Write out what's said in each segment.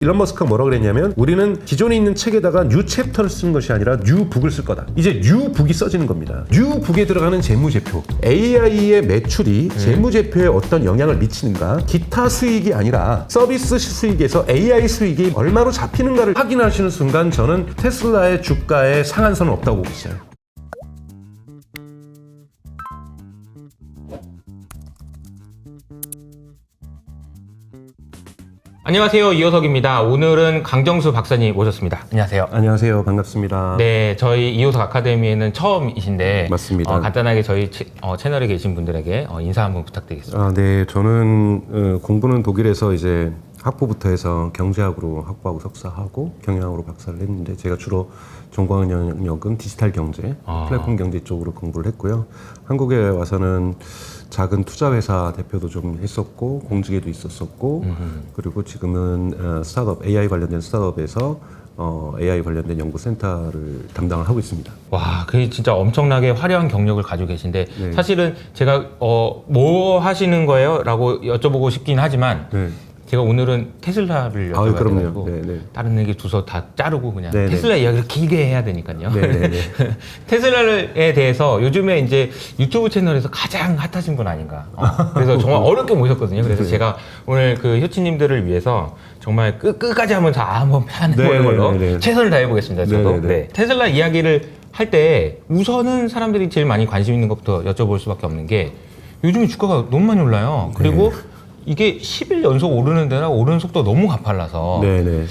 일론 머스크가 뭐라고 그랬냐면 우리는 기존에 있는 책에다가 뉴 챕터를 쓴 것이 아니라 뉴 북을 쓸 거다. 이제 뉴 북이 써지는 겁니다. 뉴 북에 들어가는 재무제표, AI의 매출이 재무제표에 어떤 영향을 미치는가, 기타 수익이 아니라 서비스 수익에서 AI 수익이 얼마로 잡히는가를 확인하시는 순간 저는 테슬라의 주가에 상한선은 없다고 보고 있어요. 안녕하세요, 이호석입니다. 오늘은 강정수 박사님 오셨습니다. 안녕하세요. 안녕하세요. 반갑습니다. 네, 저희 이호석 아카데미에는 처음이신데 맞습니다. 간단하게 저희 채널에 계신 분들에게 인사 한번 부탁드리겠습니다. 네, 저는 공부는 독일에서 이제 학부부터 해서 경제학으로 학부하고 석사하고 경영학으로 박사를 했는데 제가 주로 전공한 영역은 디지털 경제, 플랫폼 경제 쪽으로 공부를 했고요. 한국에 와서는 작은 투자 회사 대표도 좀 했었고 공직에도 있었었고 그리고 지금은 스타트업 AI 관련된 스타트업에서 AI 관련된 연구센터를 담당을 하고 있습니다. 와, 그게 진짜 엄청나게 화려한 경력을 가지고 계신데 네. 사실은 제가 뭐 하시는 거예요? 라고 여쭤보고 싶긴 하지만 네. 제가 오늘은 테슬라를 아유, 여쭤봐가지고 그럼요. 네. 다른 얘기 두서 다 자르고 그냥 네네. 테슬라 이야기를 길게 해야 되니까요. 네네네. 테슬라에 대해서 요즘에 이제 유튜브 채널에서 가장 핫하신 분 아닌가. 그래서 정말 어렵게 모셨거든요. 그래서 제가 오늘 그 효치님들을 위해서 정말 끝까지 한번 한번 편해보는 걸로 네네네. 최선을 다해보겠습니다. 저도. 네네네. 네. 테슬라 이야기를 할 때 우선은 사람들이 제일 많이 관심 있는 것부터 여쭤볼 수밖에 없는 게 요즘에 주가가 너무 많이 올라요. 그리고 이게 10일 연속 오르는 데나 오르는 속도가 너무 가팔라서 네네.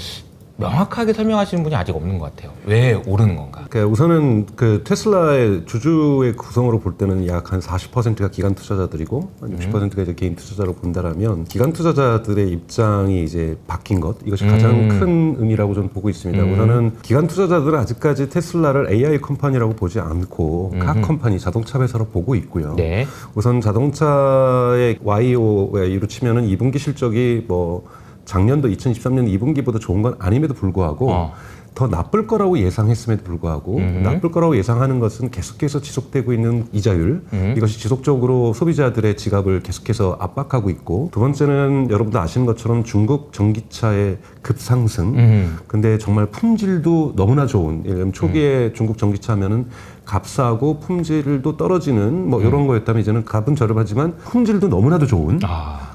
명확하게 설명하시는 분이 아직 없는 것 같아요. 왜 오르는 건가? 그러니까 우선은 그 테슬라의 주주의 구성으로 볼 때는 약 한 40%가 기관 투자자들이고 한 60%가 이제 개인 투자자로 본다라면 기관 투자자들의 입장이 이제 바뀐 것 이것이 가장 큰 의미라고 저는 보고 있습니다. 우선은 기관 투자자들은 아직까지 테슬라를 AI 컴퍼니라고 보지 않고 카 컴퍼니 자동차 회사로 보고 있고요. 네. 우선 자동차의 YO로 치면은 2분기 실적이 뭐 작년도 2023년 2분기보다 좋은 건 아님에도 불구하고 더 나쁠 거라고 예상했음에도 불구하고 나쁠 거라고 예상하는 것은 계속해서 지속되고 있는 이자율 이것이 지속적으로 소비자들의 지갑을 계속해서 압박하고 있고 두 번째는 여러분도 아시는 것처럼 중국 전기차의 급상승 근데 정말 품질도 너무나 좋은 예를 들면 초기에 중국 전기차 하면은 값싸고 품질도 떨어지는 뭐 이런 거였다면 이제는 값은 저렴하지만 품질도 너무나도 좋은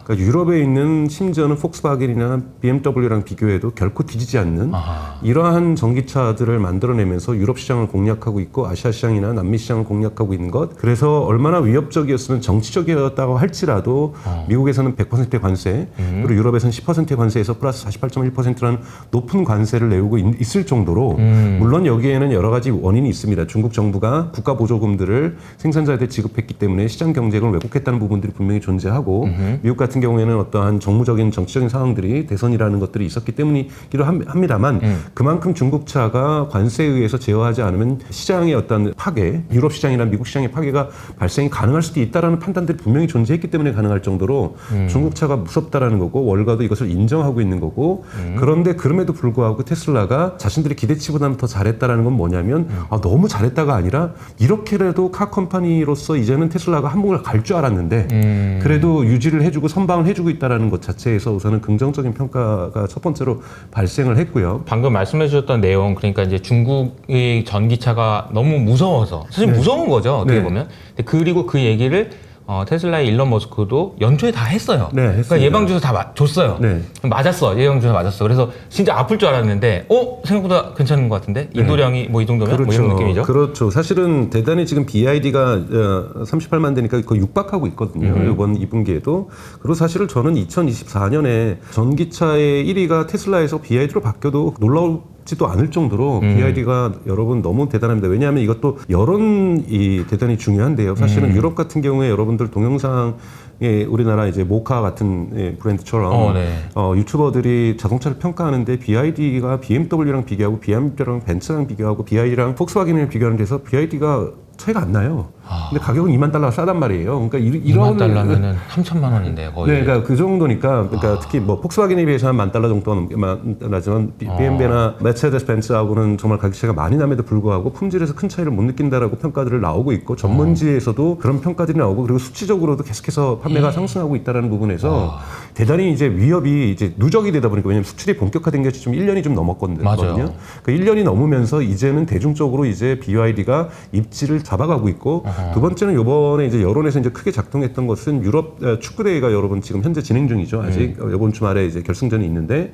그러니까 유럽에 있는 심지어는 폭스바겐이나 BMW랑 비교해도 결코 뒤지지 않는 이러한 전기차들을 만들어내면서 유럽 시장을 공략하고 있고 아시아 시장이나 남미 시장을 공략하고 있는 것 그래서 얼마나 위협적이었으면 정치적이었다고 할지라도 미국에서는 100%의 관세 그리고 유럽에서는 10%의 관세에서 플러스 48.1%라는 높은 관세를 내고 있을 정도로 물론 여기에는 여러 가지 원인이 있습니다. 중국 정부가 국가 보조금들을 생산자한테 지급했기 때문에 시장 경쟁을 왜곡했다는 부분들이 분명히 존재하고 미국 같은 경우에는 어떠한 정무적인 정치적인 상황들이 대선이라는 것들이 있었기 때문이기도 합니다만 그만큼 중국차가 관세에 의해서 제어하지 않으면 시장의 어떤 파괴, 유럽 시장이나 미국 시장의 파괴가 발생이 가능할 수도 있다라는 판단들이 분명히 존재했기 때문에 가능할 정도로 중국차가 무섭다라는 거고 월가도 이것을 인정하고 있는 거고 그런데 그럼에도 불구하고 테슬라가 자신들의 기대치보다는 더 잘했다라는 건 뭐냐면 너무 잘했다가 아니라 이렇게라도 카 컴퍼니로서 이제는 테슬라가 한몫을 갈 줄 알았는데 그래도 유지를 해주고 선방을 해주고 있다는 것 자체에서 우선은 긍정적인 평가가 첫 번째로 발생을 했고요. 방금 말씀해 주셨던 내용 그러니까 이제 중국의 전기차가 너무 무서워서 사실 무서운 거죠 어떻게 보면 그리고 그 얘기를 테슬라의 일론 머스크도 연초에 다 했어요. 네, 했습니다. 그러니까 예방주사 다 줬어요. 네. 맞았어. 예방주사 맞았어. 그래서 진짜 아플 줄 알았는데 생각보다 괜찮은 것 같은데 인도량이 뭐 이 정도면 그렇죠. 뭐 이런 느낌이죠. 그렇죠. 사실은 대단히 지금 BID가 38만 되니까 거의 육박하고 있거든요. 이번 2분기에도. 그리고 사실은 저는 2024년에 전기차의 1위가 테슬라에서 BID로 바뀌어도 놀라울지도 않을 정도로 BID가 여러분 너무 대단합니다. 왜냐하면 이것도 여론이 대단히 중요한데요. 사실은 유럽 같은 경우에 여러분들 동영상 우리나라 이제 모카 같은 브랜드처럼 유튜버들이 자동차를 평가하는데 BID가 BMW랑 비교하고 BMW랑 벤츠랑 비교하고 BID랑 폭스바겐이랑 비교하는 데서 BID가 차이가 안 나요. 근데 가격은 2만 달러가 싸단 말이에요. 그러니까 2만 달러면은 3천만 원인데 거의. 네, 그러니까 그 정도니까, 그러니까 특히 뭐 폭스바겐에 비해서 한 1만 달러 정도는 나지만 BMW나 메르세데스 벤츠하고는 정말 가격 차이가 많이 남에도 불구하고 품질에서 큰 차이를 못 느낀다라고 평가들을 나오고 있고 전문지에서도 그런 평가들이 나오고 그리고 수치적으로도 계속해서 판매가 상승하고 있다라는 부분에서 대단히 이제 위협이 이제 누적이 되다 보니까 왜냐면 수출이 본격화된 게 지금 1년이 좀 넘었거든요. 맞아요. 그 1년이 넘으면서 이제는 대중적으로 이제 BYD가 입지를 잡아가고 있고 두 번째는 이번에 이제 여론에서 이제 크게 작동했던 것은 유럽 축구대회가 여러분 지금 현재 진행 중이죠. 아직 이번 주말에 이제 결승전이 있는데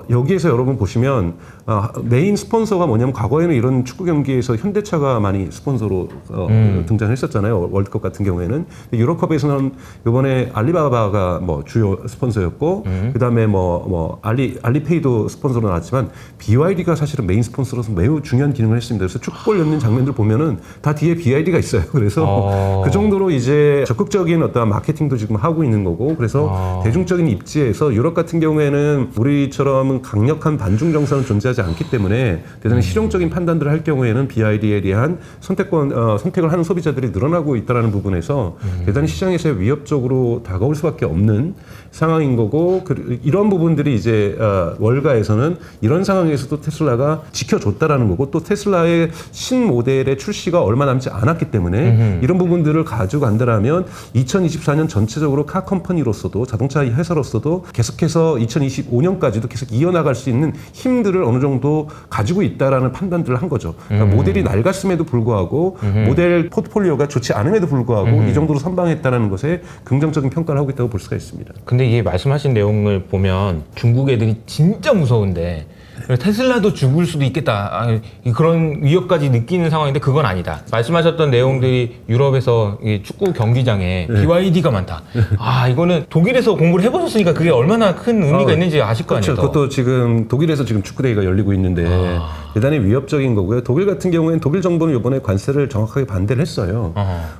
여기에서 여러분 보시면 메인 스폰서가 뭐냐면 과거에는 이런 축구 경기에서 현대차가 많이 스폰서로 등장했었잖아요. 월드컵 같은 경우에는 유럽컵에서는 이번에 알리바바가 뭐 주요 스폰서였고 그다음에 뭐 알리페이도 스폰서로 나왔지만 BYD가 사실은 메인 스폰서로서 매우 중요한 기능을 했습니다. 그래서 축구골 넣는 장면들 보면은 다 뒤에 BYD가 있어요. 그래서 그 정도로 이제 적극적인 어떤 마케팅도 지금 하고 있는 거고 그래서 대중적인 입지에서 유럽 같은 경우에는 우리처럼 강력한 반중 정서는 존재하지 않기 때문에 대단히 실용적인 판단들을 할 경우에는 BYD에 대한 선택을 하는 소비자들이 늘어나고 있다는 부분에서 대단히 시장에서 위협적으로 다가올 수밖에 없는 상황인 거고 이런 부분들이 이제 월가에서는 이런 상황에서도 테슬라가 지켜줬다라는 거고 또 테슬라의 신모델의 출시가 얼마 남지 않았기 때문에 이런 부분들을 가지고 간다라면 2024년 전체적으로 카 컴퍼니로서도 자동차 회사로서도 계속해서 2025년까지도 계속 이어나갈 수 있는 힘들을 어느 정도 가지고 있다라는 판단들을 한 거죠. 그러니까 모델이 낡았음에도 불구하고 모델 포트폴리오가 좋지 않음에도 불구하고 이 정도로 선방했다는 것에 긍정적인 평가를 하고 있다고 볼 수가 있습니다. 근데 이게 말씀하신 내용을 보면 중국 애들이 진짜 무서운데 테슬라도 죽을 수도 있겠다. 그런 위협까지 느끼는 상황인데 그건 아니다. 말씀하셨던 내용들이 유럽에서 이 축구 경기장에 BYD가 많다. 이거는 독일에서 공부를 해보셨으니까 그게 얼마나 큰 의미가 있는지 아실 거 아니에요. 그것도 지금 독일에서 지금 축구대회가 열리고 있는데 대단히 위협적인 거고요. 독일 같은 경우에는 독일 정부는 이번에 관세를 정확하게 반대를 했어요.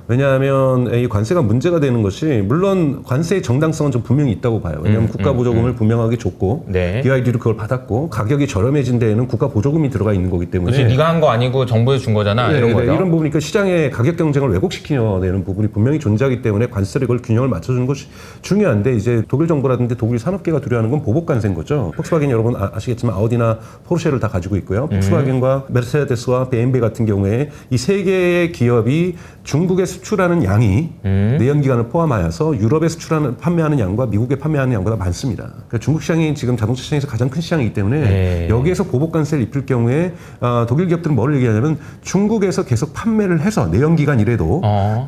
왜냐하면 이 관세가 문제가 되는 것이 물론 관세의 정당성은 좀 분명히 있다고 봐요. 왜냐하면 국가 보조금을 분명하게 줬고 네. BYD도 그걸 받았고 가격이 저렴해진 데에는 국가 보조금이 들어가 있는 거기 때문에 그치, 네가 한 거 아니고 정부에서 준 거잖아. 이런 거죠. 이런 부분이니까 시장의 가격 경쟁을 왜곡시키려는 부분이 분명히 존재하기 때문에 관세를 이걸 균형을 맞춰주는 것이 중요한데 이제 독일 정부라든지 독일 산업계가 두려워하는 건 보복 관세인 거죠. 폭스바겐 여러분 아시겠지만 아우디나 포르쉐를 다 가지고 있고요. 폭스바겐과 메르세데스와 BMW 같은 경우에 이 세 개의 기업이 중국에 수출하는 양이 내연기관을 포함하여서 유럽에 판매하는 양과 미국에 판매하는 양보다 많습니다. 그러니까 중국 시장이 지금 자동차 시장에서 가장 큰 시장이기 때문에 여기에서 보복 관세를 입힐 경우에 독일 기업들은 뭘 얘기하냐면 중국에서 계속 판매를 해서 내연기관이라도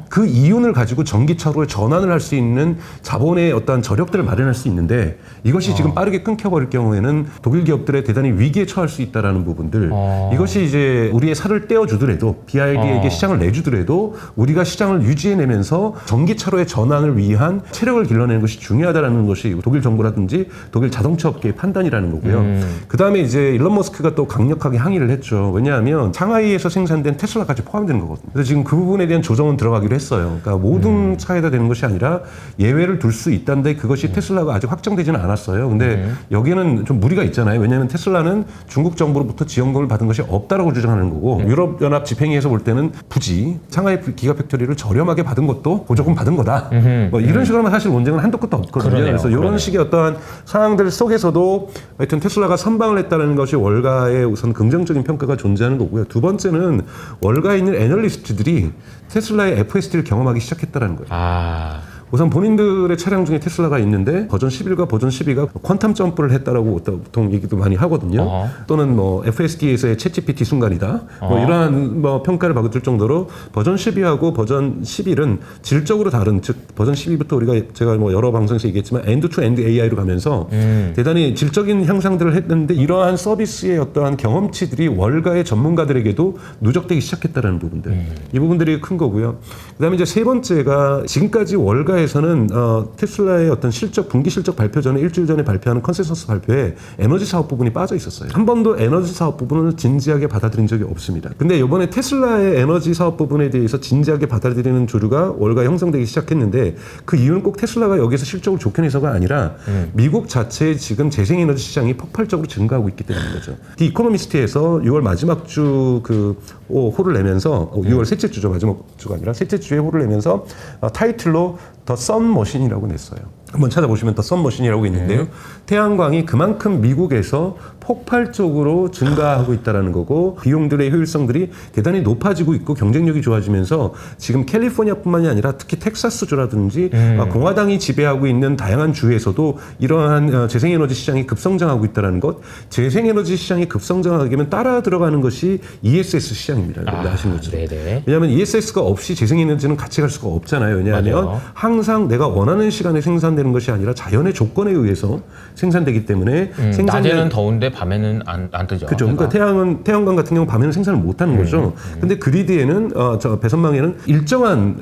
그 이윤을 가지고 전기차로에 전환을 할 수 있는 자본의 어떤 저력들을 마련할 수 있는데 이것이 지금 빠르게 끊겨버릴 경우에는 독일 기업들의 대단히 위기에 처할 수 있다는 부분들 이것이 이제 우리의 살을 떼어주더라도 BYD에게 시장을 내주더라도 우리가 시장을 유지해내면서 전기차로의 전환을 위한 체력을 길러내는 것이 중요하다는 것이 독일 정부라든지 독일 자동차 업계의 판단이라는 거고요. 그 다음에 이제 일론 머스크가 또 강력하게 항의를 했죠. 왜냐하면 상하이에서 생산된 테슬라까지 포함되는 거거든요. 그래서 지금 그 부분에 대한 조정은 들어가기로 했어요. 그러니까 모든 차에다 되는 것이 아니라 예외를 둘 수 있다는데 그것이 테슬라가 아직 확정되지는 않았어요. 근데 여기에는 좀 무리가 있잖아요. 왜냐하면 테슬라는 중국 정부로부터 지원금을 받은 것이 없다라고 주장하는 거고 유럽연합 집행위에서 볼 때는 굳이 상하이 기가팩토리를 저렴하게 받은 것도 보조금 받은 거다. 뭐 이런 식으로만 사실 논쟁은 한도 끝도 없거든요. 그러네요. 그래서 이런 식의 어떠한 상황들 속에서도 하여튼 테슬라가 선방을 했다는 것이 월가의 우선 긍정적인 평가가 존재하는 거고요. 두 번째는 월가에 있는 애널리스트들이 테슬라의 FSD를 경험하기 시작했다는 거예요. 우선 본인들의 차량 중에 테슬라가 있는데 버전 11과 버전 12가 퀀텀 점프를 했다라고 보통 얘기도 많이 하거든요. 또는 뭐 FSD에서의 챗GPT 순간이다. 뭐 이러한 뭐 평가를 받을 정도로 버전 12하고 버전 11은 질적으로 다른 즉 버전 12부터 우리가 제가 뭐 여러 방송에서 얘기했지만 엔드 투 엔드 AI로 가면서 대단히 질적인 향상들을 했는데 이러한 서비스의 어떠한 경험치들이 월가의 전문가들에게도 누적되기 시작했다라는 부분들. 이 부분들이 큰 거고요. 그다음에 이제 세 번째가 지금까지 월가의 테슬라에서는 테슬라의 어떤 실적 분기 실적 발표 전에 일주일 전에 발표하는 컨센서스 발표에 에너지 사업 부분이 빠져 있었어요. 한 번도 에너지 사업 부분을 진지하게 받아들인 적이 없습니다. 근데 이번에 테슬라의 에너지 사업 부분에 대해서 진지하게 받아들이는 조류가 월가 형성되기 시작했는데 그 이유는 꼭 테슬라가 여기서 실적을 좋게 내서가 아니라 미국 자체의 지금 재생에너지 시장이 폭발적으로 증가하고 있기 때문인 거죠. 디 이코노미스트에서 6월 마지막 주 그 호를 내면서 6월 셋째 주죠. 마지막 주가 아니라 셋째 주에 호를 내면서 타이틀로 더 썬머신이라고 냈어요. 한번 찾아보시면 더 썬머신이라고 있는데요. 태양광이 그만큼 미국에서 폭발적으로 증가하고 있다는 거고 비용들의 효율성들이 대단히 높아지고 있고 경쟁력이 좋아지면서 지금 캘리포니아뿐만이 아니라 특히 텍사스주라든지 공화당이 지배하고 있는 다양한 주에서도 이러한 재생에너지 시장이 급성장하고 있다는 것. 재생에너지 시장이 급성장하게 되면 따라 들어가는 것이 ESS 시장입니다. 아시는 것처럼. 왜냐하면 ESS가 없이 재생에너지는 같이 갈 수가 없잖아요. 왜냐하면 맞아요. 항상 내가 원하는 시간에 생산되는 것이 아니라 자연의 조건에 의해서 생산되기 때문에 낮에는 더운데 밤에는 안 뜨죠. 그렇죠. 그러니까 태양광 같은 경우 밤에는 생산을 못하는 거죠. 근데 그리드에는 저 배선망에는 일정한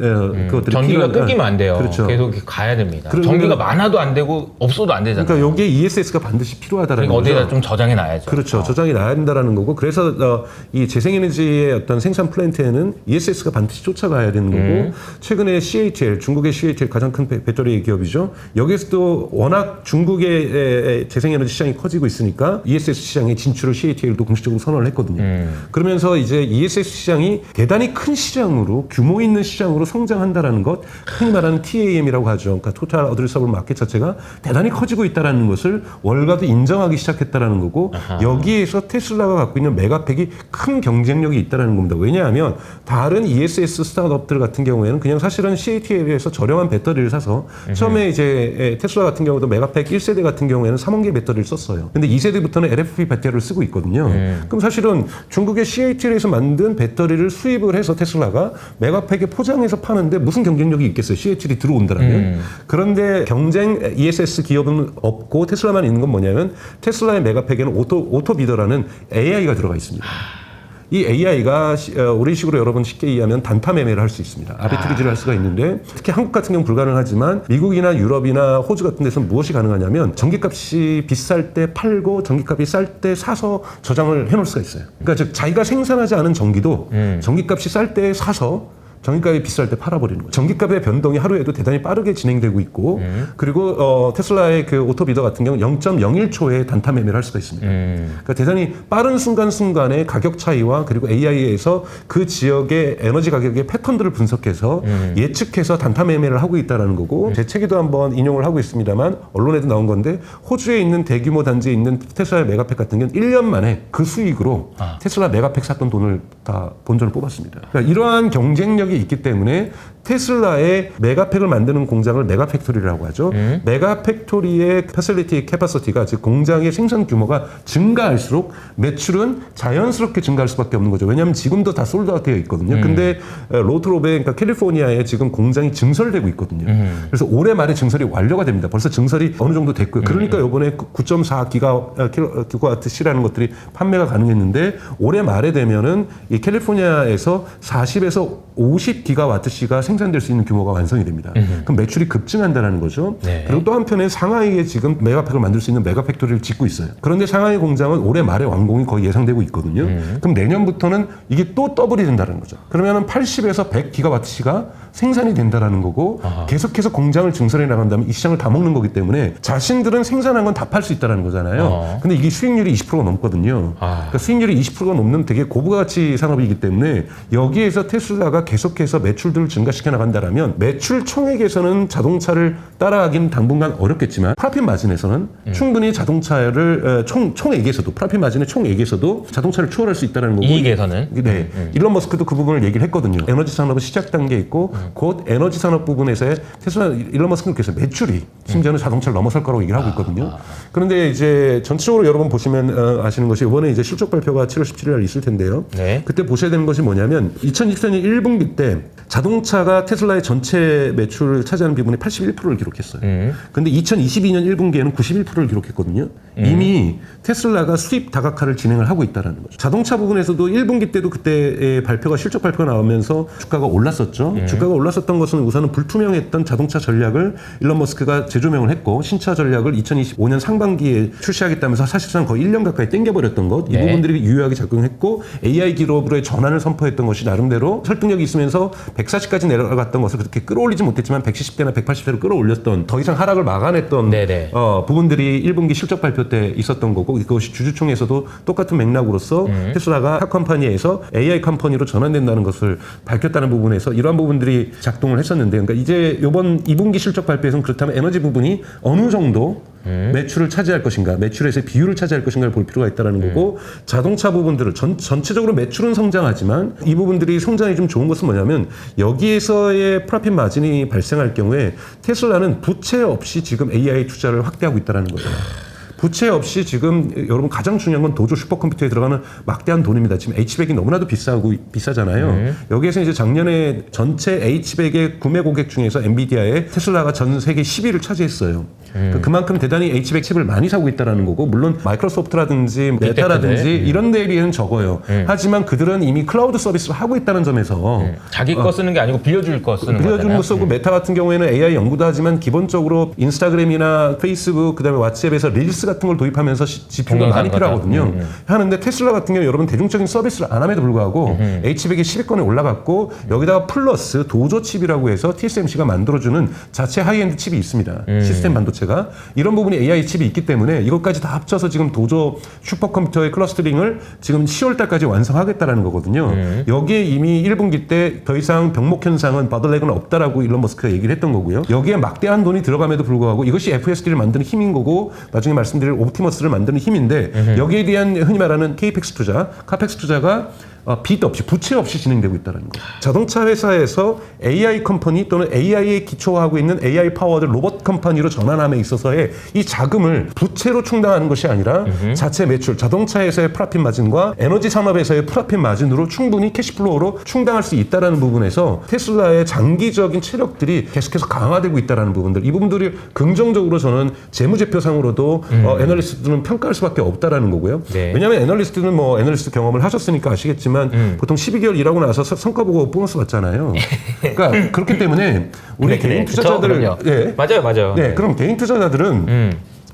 그것들이 전기가 끊기면 안 돼요. 그렇죠. 계속 가야 됩니다. 그러면, 전기가 많아도 안 되고 없어도 안 되잖아요. 그러니까 여기에 ESS가 반드시 필요하다라는 그러니까 거죠. 어디다 좀 저장해 놔야죠. 그렇죠. 저장이 나야 된다라는 거고 그래서 이 재생에너지의 어떤 생산 플랜트에는 ESS가 반드시 쫓아가야 되는 거고 최근에 CATL 중국의 CATL 가장 큰 배터리 기업이죠. 여기서도 워낙 중국의 재생에너지 시장이 커지고 있으니까 ESS 시장에 진출을 CATL도 공식적으로 선언을 했거든요. 그러면서 이제 ESS 시장이 대단히 큰 시장으로 규모 있는 시장으로 성장한다라는 것, 흔히 말하는 TAM이라고 하죠. 그러니까 토탈 어드레서블 마켓 자체가 대단히 커지고 있다라는 것을 월가도 인정하기 시작했다라는 거고 여기에서 테슬라가 갖고 있는 메가팩이 큰 경쟁력이 있다라는 겁니다. 왜냐하면 다른 ESS 스타트업들 같은 경우에는 그냥 사실은 CATL에서 저렴한 배터리를 사서 처음에 이제 테슬라 같은 경우도 메가팩 1세대 같은 경우에는 3만 개의 배터리를 썼어요. 근데 2세대부터는 LFP 배터리를 쓰고 있거든요. 그럼 사실은 중국의 CATL에서 만든 배터리를 수입을 해서 테슬라가 메가팩에 포장해서 파는데 무슨 경쟁력이 있겠어요? CATL이 들어온다라면. 그런데 경쟁 ESS 기업은 없고 테슬라만 있는 건 뭐냐면 테슬라의 메가팩에는 오토비더라는 AI가 들어가 있습니다. 이 AI가 우리식으로 여러분 쉽게 이해하면 단타 매매를 할 수 있습니다. 아비트리지를 할 수가 있는데 특히 한국 같은 경우는 불가능하지만 미국이나 유럽이나 호주 같은 데서는 무엇이 가능하냐면 전기값이 비쌀 때 팔고 전기값이 쌀 때 사서 저장을 해놓을 수가 있어요. 그러니까 즉 자기가 생산하지 않은 전기도 전기값이 쌀 때 사서 전기값이 비쌀 때 팔아버리는 거죠. 전기값의 변동이 하루에도 대단히 빠르게 진행되고 있고 그리고 테슬라의 그 오토비더 같은 경우는 0.01초에 단타 매매를 할 수가 있습니다. 그러니까 대단히 빠른 순간순간의 가격 차이와 그리고 AI에서 그 지역의 에너지 가격의 패턴들을 분석해서 예측해서 단타 매매를 하고 있다는 거고 제 책에도 한번 인용을 하고 있습니다만 언론에도 나온 건데 호주에 있는 대규모 단지에 있는 테슬라의 메가팩 같은 경우는 1년 만에 그 수익으로 테슬라 메가팩 샀던 돈을 다 본전을 뽑았습니다. 그러니까 이러한 경쟁력이 있기 때문에 테슬라의 메가팩을 만드는 공장을 메가팩토리라고 하죠. 메가팩토리의 패실리티 캐파시티가 즉 공장의 생산 규모가 증가할수록 매출은 자연스럽게 증가할 수밖에 없는 거죠. 왜냐하면 지금도 다 솔드아웃 되어 있거든요. 근데 로트롭에 그러니까 캘리포니아에 지금 공장이 증설되고 있거든요. 그래서 올해 말에 증설이 완료가 됩니다. 벌써 증설이 어느 정도 됐고요. 그러니까 이번에 9.4 기가와트 시라는 것들이 판매가 가능했는데 올해 말에 되면은 이 캘리포니아에서 40에서 50 기가와트 시가 생산될 수 있는 규모가 완성이 됩니다. 그럼 매출이 급증한다는 거죠. 네. 그리고 또 한편에 상하이에 지금 메가팩을 만들 수 있는 메가팩토리를 짓고 있어요. 그런데 상하이 공장은 올해 말에 완공이 거의 예상되고 있거든요. 그럼 내년부터는 이게 또 더블이 된다는 거죠. 그러면은 80에서 100 기가와트시가 생산이 된다라는 거고 계속해서 공장을 증설해 나간다면 이 시장을 다 먹는 거기 때문에 자신들은 생산한 건 다 팔 수 있다는 거잖아요. 근데 이게 수익률이 20%가 넘거든요. 그러니까 수익률이 20%가 넘는 되게 고부가치 산업이기 때문에 여기에서 테슬라가 계속해서 매출들을 증가시켜 나간다라면 매출 총액에서는 자동차를 따라가기는 당분간 어렵겠지만 프로핏 마진에서는 충분히 자동차를 총액에서도 프로핏 마진의 총액에서도 자동차를 추월할 수 있다는 거고 이익에서는 네. 일론 머스크도 그 부분을 얘기를 했거든요. 에너지 산업은 시작 단계에 있고 곧 에너지 산업 부분에서의 테슬라 일론 머스크는 그래서 매출이 심지어는 자동차를 넘어설 거라고 얘기를 하고 있거든요. 그런데 이제 전체적으로 여러분 보시면 아시는 것이 이번에 이제 실적 발표가 7월 17일 날 있을 텐데요. 네. 그때 보셔야 되는 것이 뭐냐면 2024년 1분기 때 자동차가 테슬라의 전체 매출을 차지하는 비중이 81%를 기록했어요. 근데 2022년 1분기에는 91%를 기록했거든요. 이미 테슬라가 수입 다각화를 진행을 하고 있다는 거죠. 자동차 부분에서도 1분기 때도 그때 발표가 실적 발표가 나오면서 주가가 올랐었죠. 주가가 올랐었던 것은 우선은 불투명했던 자동차 전략을 일론 머스크가 재조명을 했고 신차 전략을 2025년 상반기에 출시하겠다면서 사실상 거의 1년 가까이 땡겨버렸던 것. 이 부분들이 유효하게 작용했고 AI 기업으로의 전환을 선포했던 것이 나름대로 설득력이 있으면서 140까지 내려갔던 것을 그렇게 끌어올리지 못했지만 110대나 180대로 끌어올렸던 더 이상 하락을 막아냈던 부분들이 1분기 실적 발표 때 있었던 거고 그것이 주주총회에서도 똑같은 맥락으로서 테슬라가 핫컴퍼니에서 AI 컴퍼니로 전환된다는 것을 밝혔다는 부분에서 이러한 부분들이 작동을 했었는데 그러니까 이제 이번 2분기 실적 발표에서는 그렇다면 에너지 부분이 어느 정도 매출을 차지할 것인가 매출에서의 비율을 차지할 것인가를 볼 필요가 있다는 거고 자동차 부분들을 전체적으로 매출은 성장하지만 이 부분들이 성장이 좀 좋은 것은 뭐냐면 여기에서의 프로핏 마진이 발생할 경우에 테슬라는 부채 없이 지금 AI 투자를 확대하고 있다는 거죠. 부채 없이 지금 여러분 가장 중요한 건 도조 슈퍼컴퓨터에 들어가는 막대한 돈입니다. 지금 H백이 너무나도 비싸잖아요. 여기에서 이제 작년에 전체 H백의 구매 고객 중에서 엔비디아의 테슬라가 전 세계 10위를 차지했어요. 그만큼 대단히 H백 칩을 많이 사고 있다는 거고 물론 마이크로소프트라든지 메타라든지 이런 데에 비해서는 적어요. 하지만 그들은 이미 클라우드 서비스를 하고 있다는 점에서 자기 거 쓰는 게 아니고 빌려줄 거 쓰는 거잖아요. 빌려주는 거 쓰고 메타 같은 경우에는 AI 연구도 하지만 기본적으로 인스타그램이나 페이스북 그다음에 왓츠앱에서 릴스 같은 걸 도입하면서 지표가 많이 필요하거든요. 하는데 테슬라 같은 경우 여러분 대중적인 서비스를 안 함에도 불구하고 H백이 10위권에 올라갔고 여기다가 플러스 도조 칩이라고 해서 TSMC가 만들어주는 자체 하이엔드 칩이 있습니다. 시스템 반도체가. 이런 부분이 AI 칩이 있기 때문에 이것까지 다 합쳐서 지금 도조 슈퍼컴퓨터의 클러스터링을 지금 10월 달까지 완성하겠다라는 거거든요. 여기에 이미 1분기 때 더 이상 병목 현상은 바들렉은 없다라고 일론 머스크가 얘기를 했던 거고요. 여기에 막대한 돈이 들어감에도 불구하고 이것이 FSD를 만드는 힘인 거고 나중에 말씀드릴 옵티머스를 만드는 힘인데 여기에 대한 흔히 말하는 KPEX 투자, 카펙스 투자가 빚 없이 부채 없이 진행되고 있다는 거. 자동차 회사에서 AI 컴퍼니 또는 AI에 기초하고 있는 AI 파워드 로봇 컴퍼니로 전환함에 있어서의 이 자금을 부채로 충당하는 것이 아니라 자체 매출, 자동차에서의 프로핏 마진과 에너지 산업에서의 프로핏 마진으로 충분히 캐시플로우로 충당할 수 있다는 부분에서 테슬라의 장기적인 체력들이 계속해서 강화되고 있다는 부분들, 이 부분들이 긍정적으로 저는 재무제표상으로도 애널리스트들은 평가할 수밖에 없다라는 거고요. 네. 왜냐하면 애널리스트는 뭐 애널리스트 경험을 하셨으니까 아시겠지만 보통 12개월 일하고 나서 성과 보고 보너스 받잖아요. 그러니까 그렇기 때문에 우리 개인 투자자들 맞아요. 네, 그럼 개인 투자자들은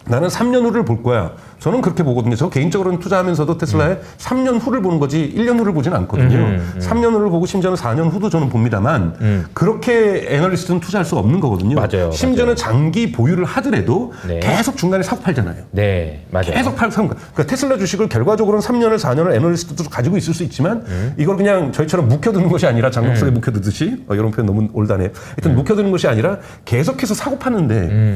나는 3년 후를 볼 거야. 저는 그렇게 보거든요. 저 개인적으로는 투자하면서도 테슬라에 3년 후를 보는 거지 1년 후를 보지는 않거든요. 3년 후를 보고 심지어는 4년 후도 저는 봅니다만 그렇게 애널리스트는 투자할 수가 없는 거거든요. 맞아요. 심지어는 장기 보유를 하더라도 계속 중간에 사고 팔잖아요. 네, 맞아요. 계속 사고. 그러니까 테슬라 주식을 결과적으로는 3년을 4년을 애널리스트도 가지고 있을 수 있지만 이걸 그냥 저희처럼 묵혀두는 것이 아니라 장롱 속에 묵혀두듯이 이런 표현 너무 올드하네요. 하여튼 묵혀두는 것이 아니라 계속해서 사고 파는데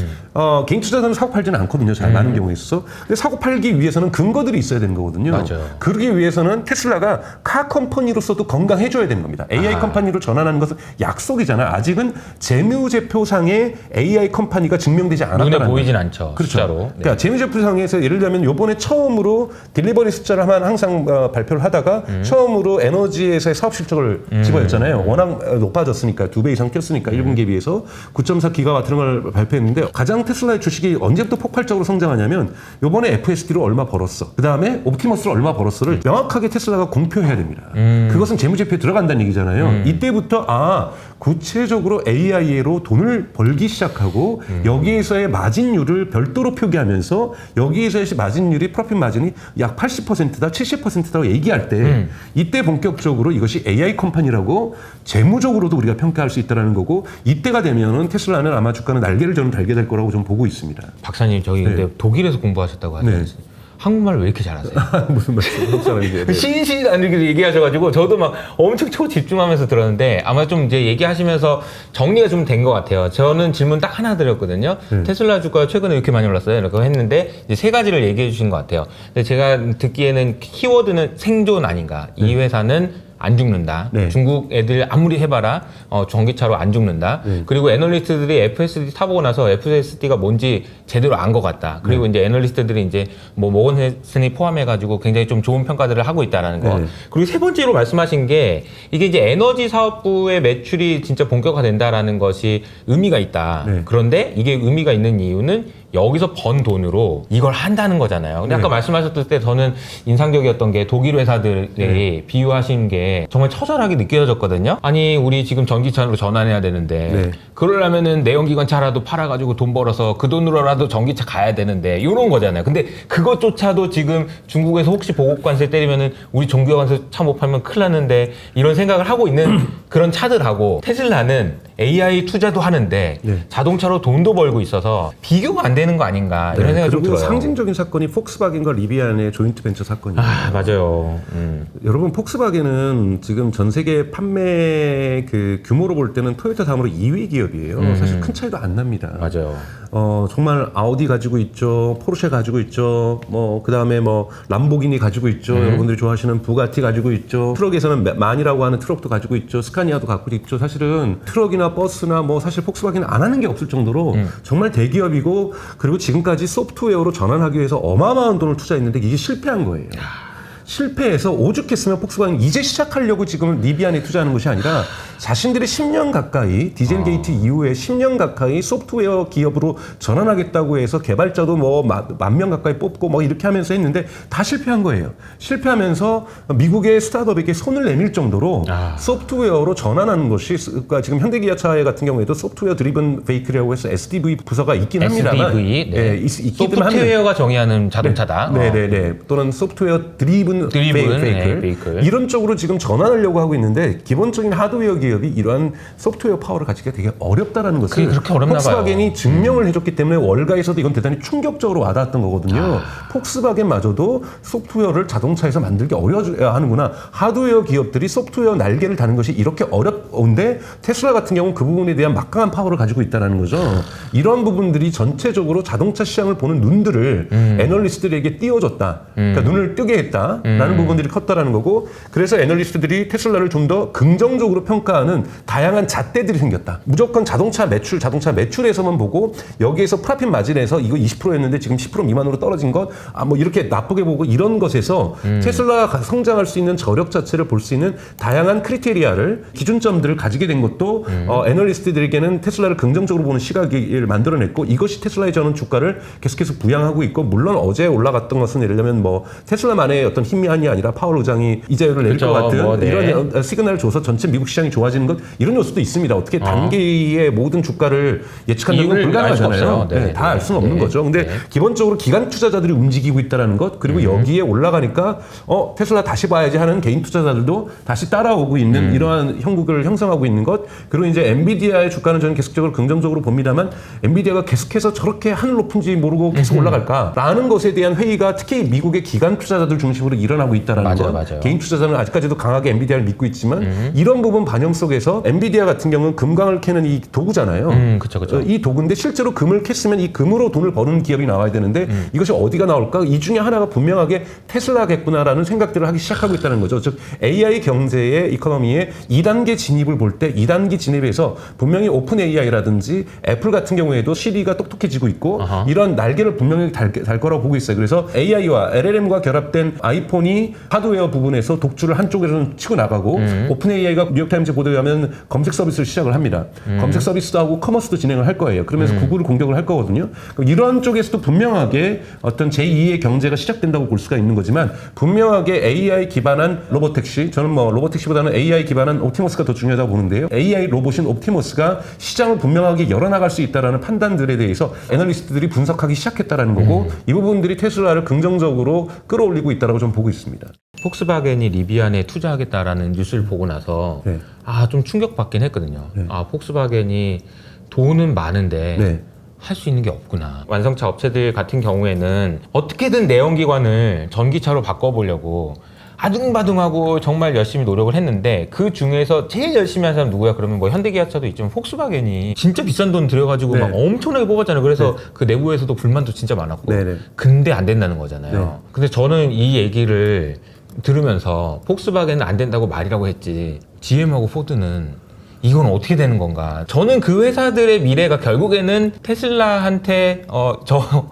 개인 투자자는 사고 팔지는 않거든요. 잘 많은 경우에 있어서. 근데 사고 팔기 위해서는 근거들이 있어야 되는 거거든요. 맞아요. 그러기 위해서는 테슬라가 카 컴퍼니로서도 건강해져야 되는 겁니다. AI 컴퍼니로 전환하는 것은 약속이잖아요. 아직은 재무제표상의 AI 컴퍼니가 증명되지 않았다는 눈에 보이진 않죠. 그렇죠. 숫자로. 네. 그러니까 재무제표상에서 예를 들면 요번에 처음으로 딜리버리 숫자를 항상 발표를 하다가 처음으로 에너지에서의 사업 실적을 집어였잖아요. 워낙 높아졌으니까 2배 이상 뛰었으니까 1분기에 비해서 9.4 기가와트는 걸 발표했는데 가장 테슬라의 주식이 언제부터 폭발적으로 성장하냐면 요번에 FSD로 얼마 벌었어. 그 다음에 옵티머스로 얼마 벌었어를 명확하게 테슬라가 공표해야 됩니다. 그것은 재무제표에 들어간다는 얘기잖아요. 이때부터 구체적으로 AI로 돈을 벌기 시작하고 여기에서의 마진율을 별도로 표기하면서 여기에서의 마진율이 프로핏 마진이 약 80%다 70%다고 얘기할 때 이때 본격적으로 이것이 AI 컴퍼니라고 재무적으로도 우리가 평가할 수 있다는 거고 이때가 되면은 테슬라는 아마 주가는 날개를 저는 달게 될 거라고 좀 보고 있습니다. 박사님 저기 근데 독일에서 공부하셨다고 하셨어요. 한국말 왜 이렇게 잘하세요? 무슨 말씀? 한국 사람이세요? 신신 안 이렇게 얘기하셔가지고 저도 막 엄청 초집중하면서 들었는데 아마 좀 이제 얘기하시면서 정리가 좀 된 것 같아요. 저는 질문 딱 하나 드렸거든요. 테슬라 주가가 최근에 이렇게 많이 올랐어요. 이렇게 했는데 이제 세 가지를 얘기해 주신 것 같아요. 근데 제가 듣기에는 키워드는 생존 아닌가. 이 회사는 안 죽는다. 네. 중국 애들 아무리 해봐라 전기차로 안 죽는다. 네. 그리고 애널리스트들이 FSD 타보고 나서 FSD가 뭔지 제대로 안 것 같다. 그리고 이제 애널리스트들이 이제 뭐 모건 헬슨이 포함해가지고 굉장히 좀 좋은 평가들을 하고 있다라는 거. 네. 그리고 세 번째로 말씀하신 게 이게 이제 에너지 사업부의 매출이 진짜 본격화된다라는 것이 의미가 있다. 네. 그런데 이게 의미가 있는 이유는 여기서 번 돈으로 이걸 한다는 거잖아요. 근데 네. 아까 말씀하셨을 때 저는 인상적이었던 게 독일 회사들이 비유하신 게 정말 처절하게 느껴졌거든요. 아니 우리 지금 전기차로 전환해야 되는데 네. 그러려면은 내연기관차라도 팔아가지고 돈 벌어서 그 돈으로라도 전기차 가야 되는데 이런 거잖아요. 근데 그것조차도 지금 중국에서 혹시 보급관세 때리면은 우리 전기관세 차 못 팔면 큰일 났는데 이런 생각을 하고 있는 그런 차들하고 테슬라는 AI 투자도 하는데 네. 자동차로 돈도 벌고 있어서 비교가 안 되는 거 아닌가 이런 생각이 좀 그리고 들어요. 상징적인 사건이 폭스바겐과 리비안의 조인트 벤처 사건이에요. 아 맞아요. 여러분 폭스바겐은 지금 전 세계 판매 그 규모로 볼 때는 토요타 다음으로 2위 기업이에요. 사실 큰 차이도 안 납니다. 맞아요. 정말 아우디 가지고 있죠, 포르쉐 가지고 있죠, 뭐 그다음에 뭐 람보기니 가지고 있죠, 여러분들이 좋아하시는 부가티 가지고 있죠, 트럭에서는 만이라고 하는 트럭도 가지고 있죠, 스카니아도 갖고 있죠. 사실은 트럭이나 버스나 뭐 사실 폭스바겐은 안 하는 게 없을 정도로 정말 대기업이고 그리고 지금까지 소프트웨어로 전환하기 위해서 어마어마한 돈을 투자했는데 이게 실패한 거예요. 실패해서 오죽했으면 폭스바겐이 이제 시작하려고 지금 리비안에 투자하는 것이 아니라 자신들이 10년 가까이 디젤 게이트 이후에 10년 가까이 소프트웨어 기업으로 전환하겠다고 해서 개발자도 뭐 10,000명 가까이 뽑고 뭐 이렇게 하면서 했는데 다 실패한 거예요. 실패하면서 미국의 스타트업에게 손을 내밀 정도로 소프트웨어로 전환하는 것이 그러니까 지금 현대기아차 같은 경우에도 소프트웨어 드리븐 베이클이라고 해서 SDV 부서가 있긴 합니다만 SDV, 네. 있기는 소프트웨어가 정의하는 자동차다. 네네네. 또는 소프트웨어 드리븐 베이클. 이런 쪽으로 지금 전환하려고 하고 있는데 기본적인 하드웨어 기업이 이러한 소프트웨어 파워를 가지기가 되게 어렵다라는 것을 그게 그렇게 어렵나 폭스바겐이 봐요. 증명을 해줬기 때문에 월가에서도 이건 대단히 충격적으로 와닿았던 거거든요. 폭스바겐마저도 소프트웨어를 자동차에서 만들기 어려워야 하는구나. 하드웨어 기업들이 소프트웨어 날개를 다는 것이 이렇게 어려운데 테슬라 같은 경우는 그 부분에 대한 막강한 파워를 가지고 있다는 거죠. 이런 부분들이 전체적으로 자동차 시장을 보는 눈들을 애널리스트들에게 띄워줬다. 그러니까 눈을 뜨게 했다. 라는 부분들이 컸다라는 거고 그래서 애널리스트들이 테슬라를 좀 더 긍정적으로 평가하는 다양한 잣대들이 생겼다. 무조건 자동차 매출에서만 보고 여기에서 프라핏 마진에서 이거 20%였는데 지금 10% 미만으로 떨어진 것 뭐 이렇게 나쁘게 보고 이런 것에서 테슬라가 성장할 수 있는 저력 자체를 볼 수 있는 다양한 크리테리아를 기준점들을 가지게 된 것도 애널리스트들에게는 테슬라를 긍정적으로 보는 시각을 만들어냈고 이것이 테슬라의 저는 주가를 계속해서 부양하고 있고 물론 어제 올라갔던 것은 예를 들면 뭐 테슬라만의 어떤 힘이 아니라 파월 의장이 이자율을 낼 것 같은 뭐, 네. 이런 시그널을 줘서 전체 미국 시장이 좋아지는 것 이런 요소도 있습니다. 어떻게 단기의 모든 주가를 예측한다는 건 불가능하잖아요. 네. 다 알 수는 없는 네. 거죠. 근데 네. 기본적으로 기관 투자자들이 움직이고 있다는 것 그리고 여기에 올라가니까 테슬라 다시 봐야지 하는 개인 투자자들도 다시 따라오고 있는 이러한 형국을 형성하고 있는 것 그리고 이제 엔비디아의 주가는 저는 계속적으로 긍정적으로 봅니다만 엔비디아가 계속해서 저렇게 하늘 높은지 모르고 계속 올라갈까라는 것에 대한 회의가 특히 미국의 기관 투자자들 중심으로 일어나고 있다는 것. 맞아요. 개인 투자자는 아직까지도 강하게 엔비디아를 믿고 있지만 이런 부분 반영 속에서 엔비디아 같은 경우는 금광을 캐는 이 도구잖아요. 그쵸. 이 도구인데 실제로 금을 캤으면 이 금으로 돈을 버는 기업이 나와야 되는데 이것이 어디가 나올까? 이 중에 하나가 분명하게 테슬라겠구나라는 생각들을 하기 시작하고 있다는 거죠. 즉 AI 경제의 이코노미의 2단계 진입을 볼 때 2단계 진입에서 분명히 오픈 AI라든지 애플 같은 경우에도 시리가 똑똑해지고 있고 이런 날개를 분명히 달 거라고 보고 있어요. 그래서 AI와 LLM과 결합된 아이폰이 하드웨어 부분에서 독주를 한쪽에서는 치고 나가고 오픈 AI가 뉴욕타임즈 보도에 하면 검색 서비스를 시작을 합니다. 검색 서비스도 하고 커머스도 진행을 할 거예요. 그러면서 구글을 공격을 할 거거든요. 이런 쪽에서도 분명하게 어떤 제2의 경제가 시작된다고 볼 수가 있는 거지만 분명하게 AI 기반한 로보택시 저는 뭐 로보택시보다는 AI 기반한 옵티머스가 더 중요하다고 보는데요. AI 로봇인 옵티머스가 시장을 분명하게 열어나갈 수 있다는 판단들에 대해서 애널리스트들이 분석하기 시작했다는 거고 이 부분들이 테슬라를 긍정적으로 끌어올리고 있다고 좀 보고 있습니다. 폭스바겐이 리비안에 투자하겠다라는 뉴스를 보고 나서 네. 좀 충격받긴 했거든요. 네. 폭스바겐이 돈은 많은데 네. 할 수 있는 게 없구나. 완성차 업체들 같은 경우에는 어떻게든 내연기관을 전기차로 바꿔보려고 아둥바둥하고 정말 열심히 노력을 했는데 그 중에서 제일 열심히 한 사람 누구야? 그러면 뭐 현대기아차도 있지만 폭스바겐이 진짜 비싼 돈 들여가지고 네. 막 엄청나게 뽑았잖아요. 그래서 그 내부에서도 불만도 진짜 많았고 네네. 근데 안 된다는 거잖아요. 네. 근데 저는 이 얘기를 들으면서 폭스바겐은 안 된다고 말이라고 했지 GM하고 포드는 이건 어떻게 되는 건가? 저는 그 회사들의 미래가 결국에는 테슬라한테 저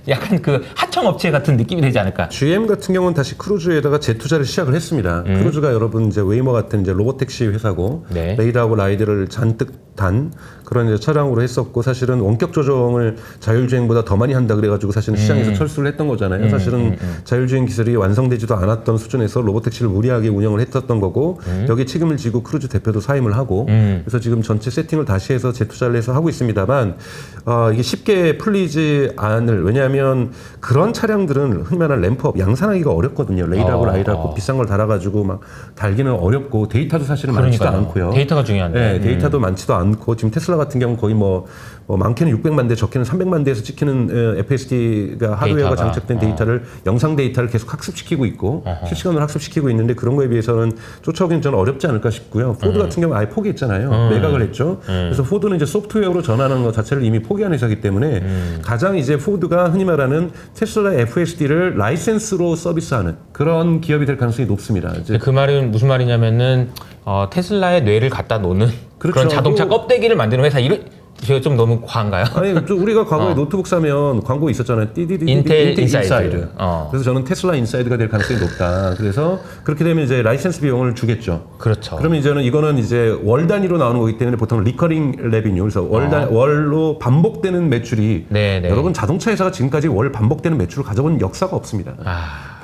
약간 그 하청 업체 같은 느낌이 되지 않을까? GM 같은 경우는 다시 크루즈에다가 재투자를 시작을 했습니다. 크루즈가 여러분 이제 웨이모 같은 이제 로보택시 회사고 네. 레이더하고 라이드를 잔뜩 단 그런 이제 차량으로 했었고 사실은 원격 조정을 자율주행보다 더 많이 한다 그래가지고 사실은 시장에서 철수를 했던 거잖아요. 사실은 자율주행 기술이 완성되지도 않았던 수준에서 로보택시를 무리하게 운영을 했었던 거고 여기 책임을 지고 크루즈 대표도 사임을 하고 그래서 지금 전체 세팅을 다시 해서 재투자를 해서 하고 있습니다만 이게 쉽게 풀리지 않을 왜냐하면 그런 차량들은 흔히 말하는 램프업 양산하기가 어렵거든요. 레이더하고 라이드하고 비싼 걸 달아가지고 막 달기는 어렵고 데이터도 사실은 많지도 않고요. 데이터가 중요한데. 네, 데이터도 많지도 않고 지금 테슬라 같은 경우 거의 뭐 많게는 600만 대, 적게는 300만 대에서 찍히는 FSD가 하드웨어가 데이터가. 장착된 데이터를 영상 데이터를 계속 학습시키고 있고 실시간으로 학습시키고 있는데 그런 거에 비해서는 쫓아오기는 저는 어렵지 않을까 싶고요. 포드 같은 경우 아예 포기했잖아요. 매각을 했죠. 그래서 포드는 이제 소프트웨어로 전환하는 것 자체를 이미 포기한 회사이기 때문에 가장 이제 포드가 흔히 말하는 테슬라 FSD를 라이센스로 서비스하는 그런 기업이 될 가능성이 높습니다. 이제 그 말은 무슨 말이냐면은 테슬라의 뇌를 갖다 놓는 그런 그렇죠. 자동차 껍데기를 만드는 회사 이런 제가 좀 너무 과한가요? 아니 좀 우리가 과거에 노트북 사면 광고 있었잖아요. 띠디디디 인텔 인사이드. 인사이드. 그래서 저는 테슬라 인사이드가 될 가능성이 높다. 그래서 그렇게 되면 이제 라이센스 비용을 주겠죠. 그렇죠. 그러면 이거는 이제 월 단위로 나오는 거기 때문에 보통 리커링 레비뉴 그래서 월로 반복되는 매출이 네네. 여러분 자동차 회사가 지금까지 월 반복되는 매출을 가져본 역사가 없습니다.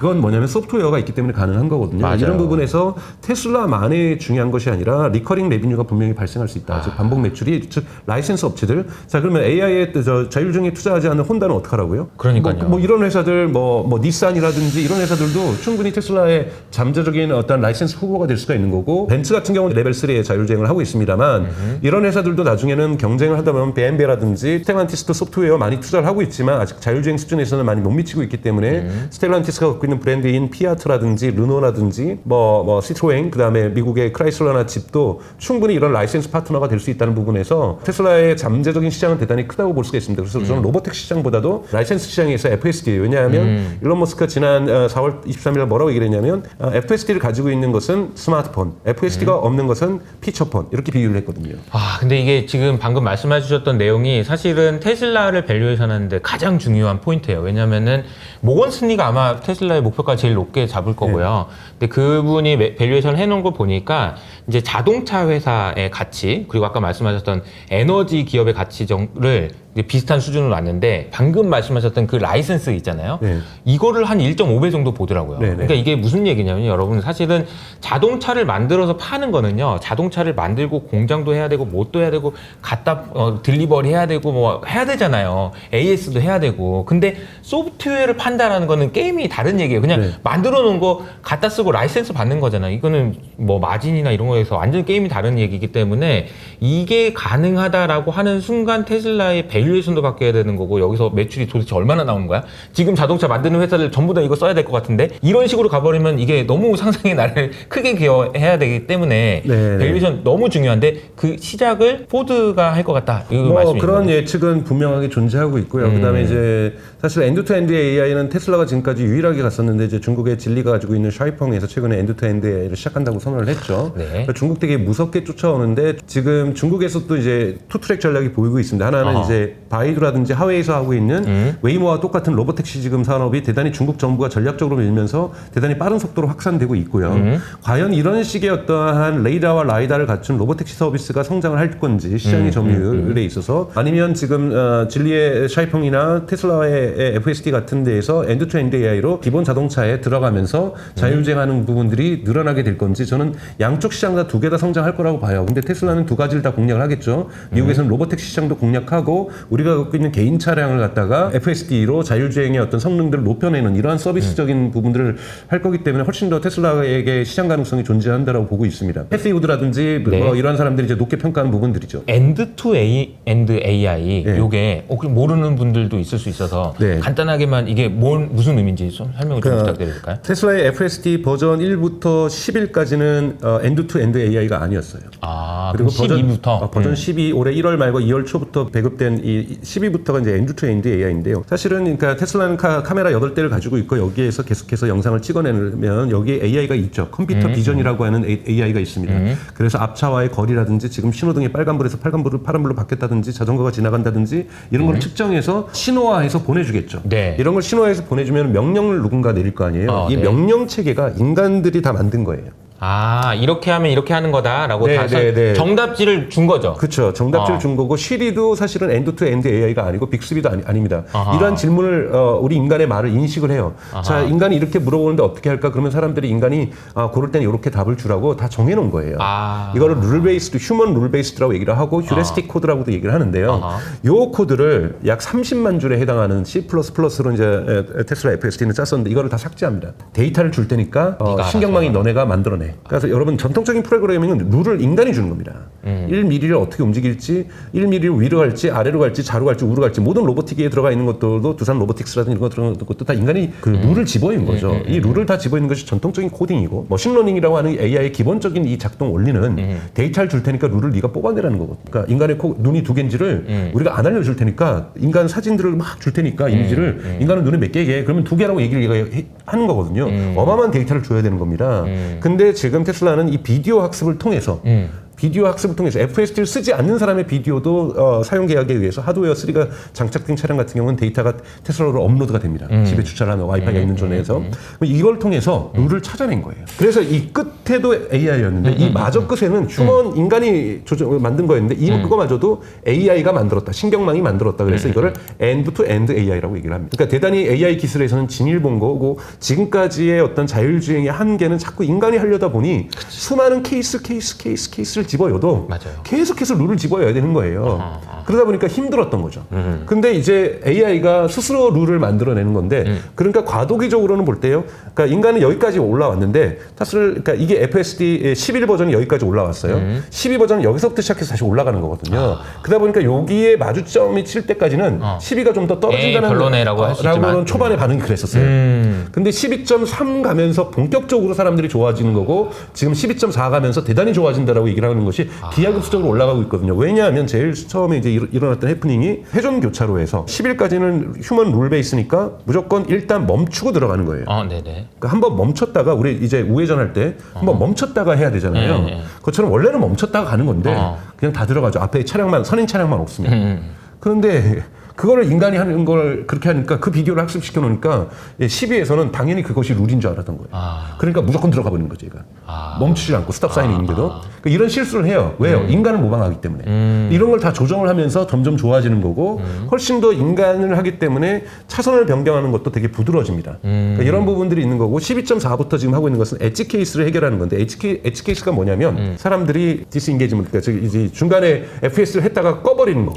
그건 뭐냐면 소프트웨어가 있기 때문에 가능한 거거든요. 맞아요. 이런 부분에서 테슬라만의 중요한 것이 아니라 리커링 레비뉴가 분명히 발생할 수 있다. 즉 반복 매출이 즉 라이센스 업체들. 자 그러면 AI에 자율주행에 투자하지 않는 혼다는 어떡하라고요? 그러니까요. 뭐 이런 회사들 뭐 닛산이라든지 이런 회사들도 충분히 테슬라의 잠재적인 어떤 라이센스 후보가 될 수가 있는 거고 벤츠 같은 경우는 레벨 3의 자율주행을 하고 있습니다만 이런 회사들도 나중에는 경쟁을 하다 보면 BMW라든지 스텔란티스도 소프트웨어 많이 투자를 하고 있지만 아직 자율주행 수준에서는 많이 못 미치고 있기 때문에 스텔란티스가 갖고 있는 브랜드인 피아트라든지 르노라든지 뭐 시트로엥 그다음에 미국의 크라이슬러나 집도 충분히 이런 라이센스 파트너가 될 수 있다는 부분에서 테슬라의 잠재적인 시장은 대단히 크다고 볼 수가 있습니다. 그래서 저는 로보택시 시장보다도 라이센스 시장에서 FSD 왜냐하면 일론 머스크가 지난 4월 23일 뭐라고 얘기를 했냐면 FSD를 가지고 있는 것은 스마트폰, FSD가 없는 것은 피처폰 이렇게 비유를 했거든요. 근데 이게 지금 방금 말씀해 주셨던 내용이 사실은 테슬라를 밸류에이션 하는데 가장 중요한 포인트예요. 왜냐면은 모건 스니가 아마 테슬라의 목표가 제일 높게 잡을 거고요. 근데 그분이 밸류에이션 해놓은 거 보니까 이제 자동차 회사의 가치 그리고 아까 말씀하셨던 에너지 기업의 가치를 이제 비슷한 수준으로 놨는데 방금 말씀하셨던 그 라이센스 있잖아요. 이거를 한 1.5배 정도 보더라고요. 그러니까 이게 무슨 얘기냐면 여러분 사실은 자동차를 만들어서 파는 거는요. 자동차를 만들고 공장도 해야 되고 뭣도 해야 되고 갖다 딜리버리 해야 되고 뭐 해야 되잖아요. AS도 해야 되고. 근데 소프트웨어를 판다라는 거는 게임이 다른 얘기예요. 그냥 만들어 놓은 거 갖다 쓰고 라이센스 받는 거잖아요. 이거는 뭐 마진이나 이런 거에서 완전 게임이 다른 얘기이기 때문에 이게 가능하다라고 하는 순간 테슬라의 밸류에이션도 바뀌어야 되는 거고 여기서 매출이 도대체 얼마나 나오는 거야? 지금 자동차 만드는 회사들 전부 다 이거 써야 될 것 같은데 이런 식으로 가버리면 이게 너무 상상의 나를 크게 기여해야 되기 때문에 밸류에이션 너무 중요한데 그 시작을 포드가 할 것 같다. 이거 말씀이죠. 그런 예측은 분명하게 존재하고 있고요. 그다음에 이제 사실 엔드투엔드 AI는 테슬라가 지금까지 유일하게 갔었는데 이제 중국의 진리가 가지고 있는 샤이펑에서 최근에 엔드투엔드 AI를 시작한다고 선언을 했죠. 그러니까 중국 되게 무섭게 쫓아오는데 지금 중국에서도 이제 투트랙 전략이 보이고 있습니다. 하나는 이제 바이두라든지 하웨이에서 하고 있는 웨이모와 똑같은 로보택시 지금 산업이 대단히 중국 정부가 전략적으로 밀면서 대단히 빠른 속도로 확산되고 있고요. 과연 이런 식의 어떠한 레이더와 라이다를 갖춘 로보택시 서비스가 성장을 할 건지 시장의 점유율에 있어서 아니면 지금 진리의 샤이펑이나 테슬라의 FSD 같은 데에서 엔드-투-엔드 AI로 기본 자동차에 들어가면서 자율주행하는 부분들이 늘어나게 될 건지 저는 양쪽 시장 다 두 개 다 성장할 거라고 봐요. 근데 테슬라는 두 가지를 다 공략을 하겠죠. 미국에서는 로보택시 시장도 공략하고 우리가 갖고 있는 개인 차량을 갖다가 FSD로 자율주행의 어떤 성능들을 높여내는 이러한 서비스적인 부분들을 할 거기 때문에 훨씬 더 테슬라에게 시장 가능성이 존재한다라고 보고 있습니다. 패스우드라든지 뭐 이런 사람들이 이제 높게 평가하는 부분들이죠. 엔드-투-엔드 AI 요게 모르는 분들도 있을 수 있어서 간단하게만 이게 무슨 의미인지 좀 설명. 설명을 좀 부탁드려도 될까요? 테슬라의 FSD 버전 1부터 11까지는 엔드-투-엔드 AI가 아니었어요. 그리고 12부터 버전 12 올해 1월 말과 2월 초부터 배급된 이 12부터가 이제 엔드-투-엔드 AI인데요. 사실은 그러니까 테슬라는 카메라 8대를 가지고 있고 여기에서 계속해서 영상을 찍어내면 여기에 AI가 있죠. 컴퓨터 비전이라고 하는 AI가 있습니다. 그래서 앞차와의 거리라든지 지금 신호등이 빨간불에서 파란불로 바뀌었다든지 자전거가 지나간다든지 이런 걸 측정해서 신호화해서 보내주겠죠. 네. 이런 걸 신호화해서 보내주면 명령을 누군가 내릴 거 아니에요. 이 네. 명령 체계가 인간들이 다 만든 거예요. 이렇게 하면 이렇게 하는 거다라고 네, 다 네. 정답지를 준 거죠. 그렇죠. 정답지를 준 거고 시리도 사실은 엔드-투-엔드 AI가 아니고 빅스비도 아닙니다. 아하. 이러한 질문을 우리 인간의 말을 인식을 해요. 자, 인간이 이렇게 물어보는데 어떻게 할까? 그러면 사람들이 인간이 고를 때는 이렇게 답을 주라고 다 정해놓은 거예요. 이거를 룰 베이스드, 휴먼 룰 베이스드라고 얘기를 하고 휴레스틱 코드라고도 얘기를 하는데요. 요 코드를 약 30만 줄에 해당하는 C++로 이제 테슬라 FSD는 짰었는데 이거를 다 삭제합니다. 데이터를 줄 테니까 신경망이 너네가 만들어내. 그래서 여러분 전통적인 프로그래밍은 룰을 인간이 주는 겁니다. 1mm를 어떻게 움직일지, 1mm를 위로 갈지, 아래로 갈지, 좌로 갈지, 우로 갈지 모든 로보틱에 들어가 있는 것들도 두산 로보틱스라든지 이런 거 들어간 것도 다 인간이 그 룰을 집어있는 거죠. 이 룰을 다 집어있는 것이 전통적인 코딩이고 머신러닝이라고 하는 AI의 기본적인 이 작동 원리는 데이터를 줄 테니까 룰을 네가 뽑아내라는 거거든요. 그러니까 인간의 눈이 두 개인지를 우리가 안 알려줄 테니까 인간 사진들을 막 줄 테니까 이미지를 인간은 눈에 몇 개게 그러면 두 개라고 얘기를 얘가 하는 거거든요. 어마어마한 데이터를 줘야 되는 겁니다. 근데 지금 테슬라는 이 비디오 학습을 통해서 FSD를 쓰지 않는 사람의 비디오도 사용 계약에 의해서 하드웨어 3가 장착된 차량 같은 경우는 데이터가 테슬라로 업로드가 됩니다. 집에 주차를 하면 와이파이가 있는 존에서 이걸 통해서 룰을 찾아낸 거예요. 그래서 이 끝에도 AI였는데 이 마저 끝에는 휴먼 인간이 만든 거였는데 그거마저도 AI가 만들었다. 신경망이 만들었다. 그래서 이거를 엔드-투-엔드 AI라고 얘기를 합니다. 그러니까 대단히 AI 기술에서는 진일본 거고 지금까지의 어떤 자율주행의 한계는 자꾸 인간이 하려다 보니 수많은 케이스를 집어여도 맞아요. 계속해서 룰을 집어여야 되는 거예요. 그러다 보니까 힘들었던 거죠. 근데 이제 AI가 스스로 룰을 만들어내는 건데 그러니까 과도기적으로는 볼 때요. 그러니까 인간은 여기까지 올라왔는데 사실 그러니까 이게 FSD 11 버전이 여기까지 올라왔어요. 12 버전은 여기서부터 시작해서 다시 올라가는 거거든요. 그러다 보니까 여기에 마주점이 칠 때까지는 12가 좀 더 떨어진다는 별로네라고 할 수 있지만 라고는 초반에 반응이 그랬었어요. 근데 12.3 가면서 본격적으로 사람들이 좋아지는 거고 지금 12.4 가면서 대단히 좋아진다라고 얘기를 하는 것이 기하급수적으로 올라가고 있거든요. 왜냐하면 제일 처음에 이제 일어났던 해프닝이 회전 교차로에서 10일까지는 휴먼 룰 베이스니까 무조건 일단 멈추고 들어가는 거예요. 네네. 그러니까 한번 멈췄다가 우리 이제 우회전할 때 한번 멈췄다가 해야 되잖아요. 그것처럼 원래는 멈췄다가 가는 건데 그냥 다 들어가죠. 앞에 차량만 선인 차량만 없으면. 그런데 그거를 인간이 하는 걸 그렇게 하니까 그 비디오를 학습시켜 놓으니까 12에서는 당연히 그것이 룰인 줄 알았던 거예요. 그러니까 무조건 들어가 버리는 거죠, 얘가. 멈추지 않고 스탑 사인이 있는데도. 그러니까 이런 실수를 해요. 왜요? 인간을 모방하기 때문에. 이런 걸 다 조정을 하면서 점점 좋아지는 거고 훨씬 더 인간을 하기 때문에 차선을 변경하는 것도 되게 부드러워집니다. 그러니까 이런 부분들이 있는 거고 12.4부터 지금 하고 있는 것은 엣지 케이스를 해결하는 건데 엣지 케이스가 뭐냐면 사람들이 디스인게이지먼트, 그러니까 이제 중간에 FS를 했다가 꺼버리는 거.